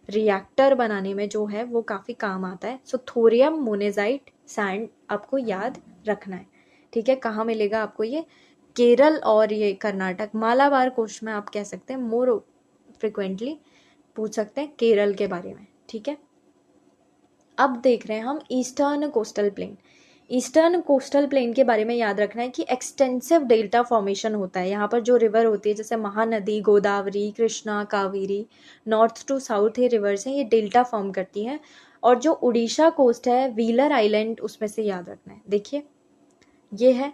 रिएक्टर बनाने में जो है वो काफ़ी काम आता है। सो थोरियम मोनेजाइट सैंड आपको याद रखना है, ठीक है। कहाँ मिलेगा आपको ये, केरल और ये कर्नाटक, मालाबार कोस्ट में आप कह सकते हैं, मोर फ्रिक्वेंटली पूछ सकते हैं केरल के बारे में, ठीक है। अब देख रहे हैं हम eastern coastal plane. Eastern coastal plane के बारे में याद रखना है कि एक्सटेंसिव डेल्टा फॉर्मेशन होता है यहाँ पर। जो रिवर होती है जैसे Mahanadi, Godavari, Krishna, Kaveri, north to south ये रिवर्स हैं, ये डेल्टा फॉर्म करती हैं। और जो उड़ीसा कोस्ट है, व्हीलर आइलैंड, उसमें से याद रखना है, देखिए ये है,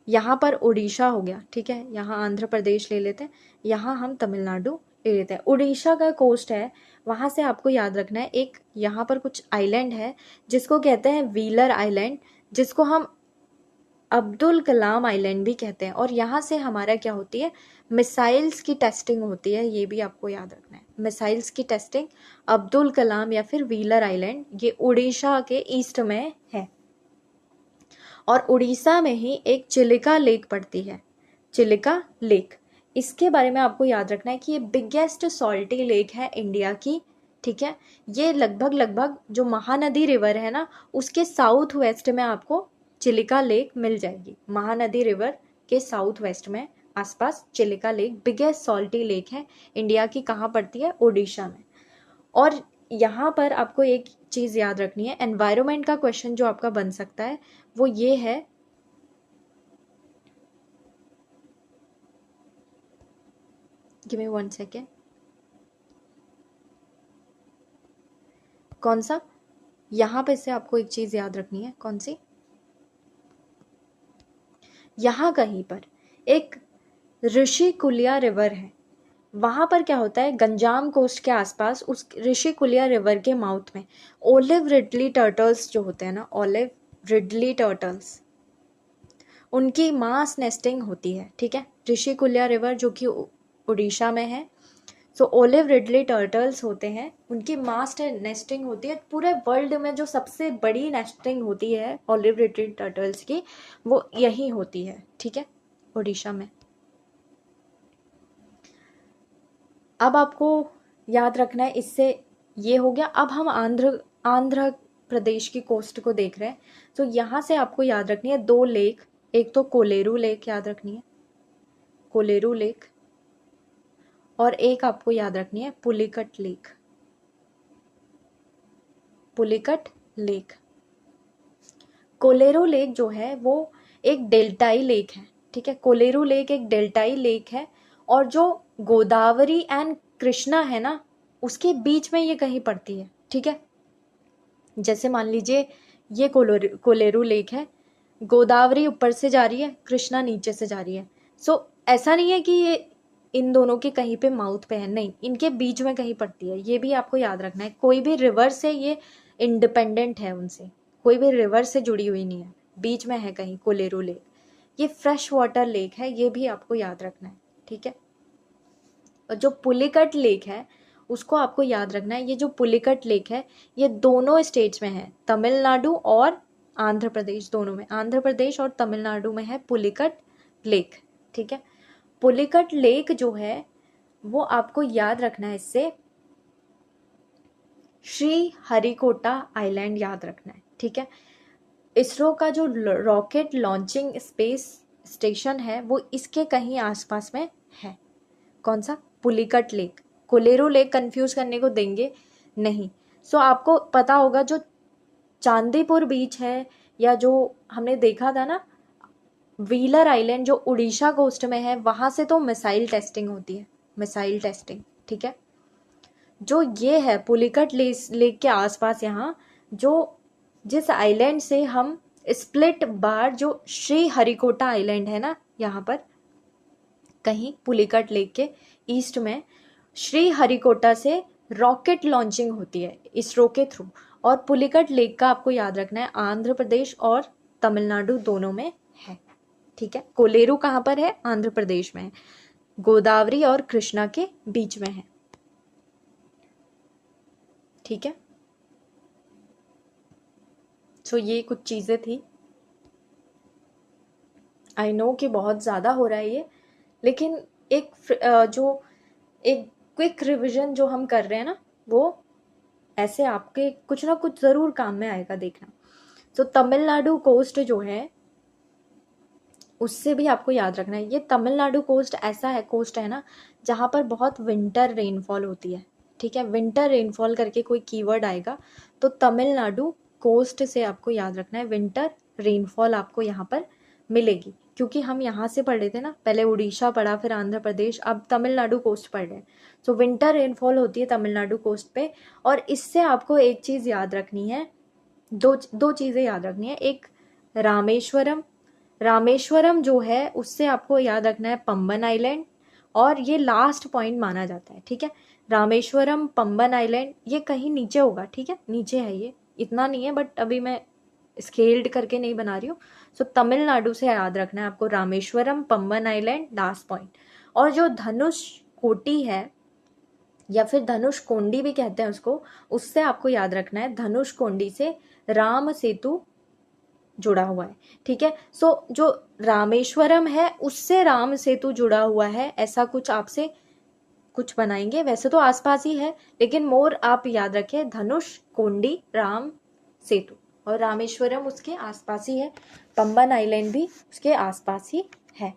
यहाँ पर उड़ीसा हो गया, ठीक है। यहाँ आंध्र प्रदेश ले लेते हैं, यहाँ हम तमिलनाडु ले लेते हैं। उड़ीसा का कोस्ट है, वहाँ से आपको याद रखना है एक यहाँ पर कुछ आइलैंड है जिसको कहते हैं व्हीलर आइलैंड, जिसको हम अब्दुल कलाम आइलैंड भी कहते हैं। और यहाँ से हमारा क्या होती है, मिसाइल्स की टेस्टिंग होती है, ये भी आपको याद रखना है। मिसाइल्स की टेस्टिंग अब्दुल कलाम या फिर व्हीलर आइलैंड, ये उड़ीसा के ईस्ट में है। और उड़ीसा में ही एक चिलिका लेक पड़ती है, चिलिका लेक, इसके बारे में आपको याद रखना है कि ये बिगेस्ट सॉल्टी लेक है इंडिया की, ठीक है। ये लगभग जो महानदी रिवर है ना उसके साउथ वेस्ट में आपको चिलिका लेक मिल जाएगी। महानदी रिवर के साउथ वेस्ट में आसपास Chilika lake biggest salty lake है इंडिया की, कहाँ पड़ती है, उड़ीसा में। और यहाँ पर आपको एक चीज़ याद रखनी है, एनवायरनमेंट का क्वेश्चन जो आपका बन सकता है वो ये है गिव मी 1 सेकेंड। कौन सा? यहाँ पे से आपको एक चीज याद रखनी है। कौन सी? यहाँ कहीं पर एक ऋषिकुल्या रिवर है। वहां पर क्या होता है, गंजाम कोस्ट के आसपास उस ऋषिकुल्या रिवर के माउथ में ओलिव रिडली टर्टल्स जो होते हैं ना, ओलिव रिडली टर्टल्स, उनकी मास नेस्टिंग होती है। ठीक है, ऋषिकुल्या रिवर जो कि उड़ीसा में है। सो ओलिव रिडली टर्टल्स होते हैं, उनकी मास नेस्टिंग होती है। पूरे वर्ल्ड में जो सबसे बड़ी नेस्टिंग होती है ओलिव रिडली टर्टल्स की, वो यही होती है। ठीक है, उड़ीसा में। अब आपको याद रखना है, इससे ये हो गया। अब हम आंध्र प्रदेश की कोस्ट को देख रहे हैं। तो यहाँ से आपको याद रखनी है 2 लेक। एक तो कोलेरू लेक याद रखनी है, कोलेरू लेक, और एक आपको याद रखनी है Pulicat lake, Pulicat lake. Kolleru lake जो है वो एक डेल्टाई लेक है। ठीक है, कोलेरू लेक एक डेल्टाई लेक है, और जो गोदावरी एंड कृष्णा है ना, उसके बीच में ये कहीं पड़ती है। ठीक है, जैसे मान लीजिए ये कोलेरू लेक है, गोदावरी ऊपर से जा रही है, कृष्णा नीचे से जा रही है। सो ऐसा नहीं है कि ये इन दोनों के कहीं पे माउथ पे है, नहीं, इनके बीच में कहीं पड़ती है। ये भी आपको याद रखना है। कोई भी रिवर से ये इंडिपेंडेंट है, उनसे कोई भी रिवर से जुड़ी हुई नहीं है, बीच में है कहीं कोलेरू लेक। ये फ्रेश वाटर लेक है, ये भी आपको याद रखना है। ठीक है, और जो पुलिकट लेक है उसको आपको याद रखना है। ये जो पुलिकट लेक है ये दोनों स्टेट्स में है, तमिलनाडु और आंध्र प्रदेश, दोनों में, आंध्र प्रदेश और तमिलनाडु में है पुलिकट लेक। ठीक है, पुलिकट लेक जो है वो आपको याद रखना है, इससे श्री हरिकोटा आइलैंड याद रखना है। ठीक है, इसरो का जो रॉकेट लॉन्चिंग स्पेस स्टेशन है वो इसके कहीं आसपास में है। कौन सा? Pulicat lake. Kolleru lake confuse करने को देंगे नहीं। सो आपको पता होगा जो चांदीपुर बीच है, या जो हमने देखा था ना व्हीलर आइलैंड जो उड़ीसा कोस्ट में है, वहां से तो मिसाइल टेस्टिंग होती है, मिसाइल टेस्टिंग। ठीक है, जो ये है पुलिकट लेक के आसपास, यहाँ जो जिस आइलैंड से हम स्प्लिट बार, जो श्री हरिकोटा आइलैंड है ना, यहाँ पर कहीं पुलिकट लेक के ईस्ट में श्री हरिकोटा से रॉकेट लॉन्चिंग होती है इसरो के थ्रू। और पुलिकट लेक का आपको याद रखना है आंध्र प्रदेश और तमिलनाडु दोनों में है। ठीक है, कोलेरू कहाँ पर है? आंध्र प्रदेश में है, गोदावरी और कृष्णा के बीच में है। ठीक है, सो ये कुछ चीजें थी। आई नो कि बहुत ज्यादा हो रहा है ये, लेकिन एक जो एक क्विक रिवीजन जो हम कर रहे हैं ना, वो ऐसे आपके कुछ ना कुछ जरूर काम में आएगा, देखना। तो तमिलनाडु कोस्ट जो है उससे भी आपको याद रखना है। ये तमिलनाडु कोस्ट ऐसा है, कोस्ट है ना, जहाँ पर बहुत विंटर रेनफॉल होती है। ठीक है, विंटर रेनफॉल करके कोई कीवर्ड आएगा तो तमिलनाडु कोस्ट से आपको याद रखना है विंटर रेनफॉल आपको यहाँ पर मिलेगी। क्योंकि हम यहाँ से पढ़ रहे थे ना, पहले उड़ीसा पढ़ा, फिर आंध्र प्रदेश, अब तमिलनाडु कोस्ट पढ़ रहे हैं। तो विंटर रेनफॉल होती है तमिलनाडु कोस्ट पे। और इससे आपको एक चीज याद रखनी है, दो चीजें याद रखनी है। एक रामेश्वरम, रामेश्वरम जो है उससे आपको याद रखना है पंबन आइलैंड, और ये लास्ट पॉइंट माना जाता है। ठीक है, रामेश्वरम पंबन आइलैंड ये कहीं नीचे होगा। ठीक है, नीचे है, ये इतना नहीं है, बट अभी मैं स्केल्ड करके नहीं बना रही हूँ। सो तमिलनाडु से याद रखना है आपको Rameswaram Pamban island last point. और जो धनुष कोटी है, या फिर धनुष कोंडी भी कहते हैं उसको, उससे आपको याद रखना है धनुष कोंडी से राम सेतु जुड़ा हुआ है। ठीक है, सो जो रामेश्वरम है उससे राम सेतु जुड़ा हुआ है, ऐसा कुछ आपसे कुछ बनाएंगे। वैसे तो आसपास ही है, लेकिन मोर आप याद रखें धनुष कोंडी राम सेतु, और रामेश्वरम उसके आसपास ही है, पंबन आइलैंड भी उसके आसपास ही है।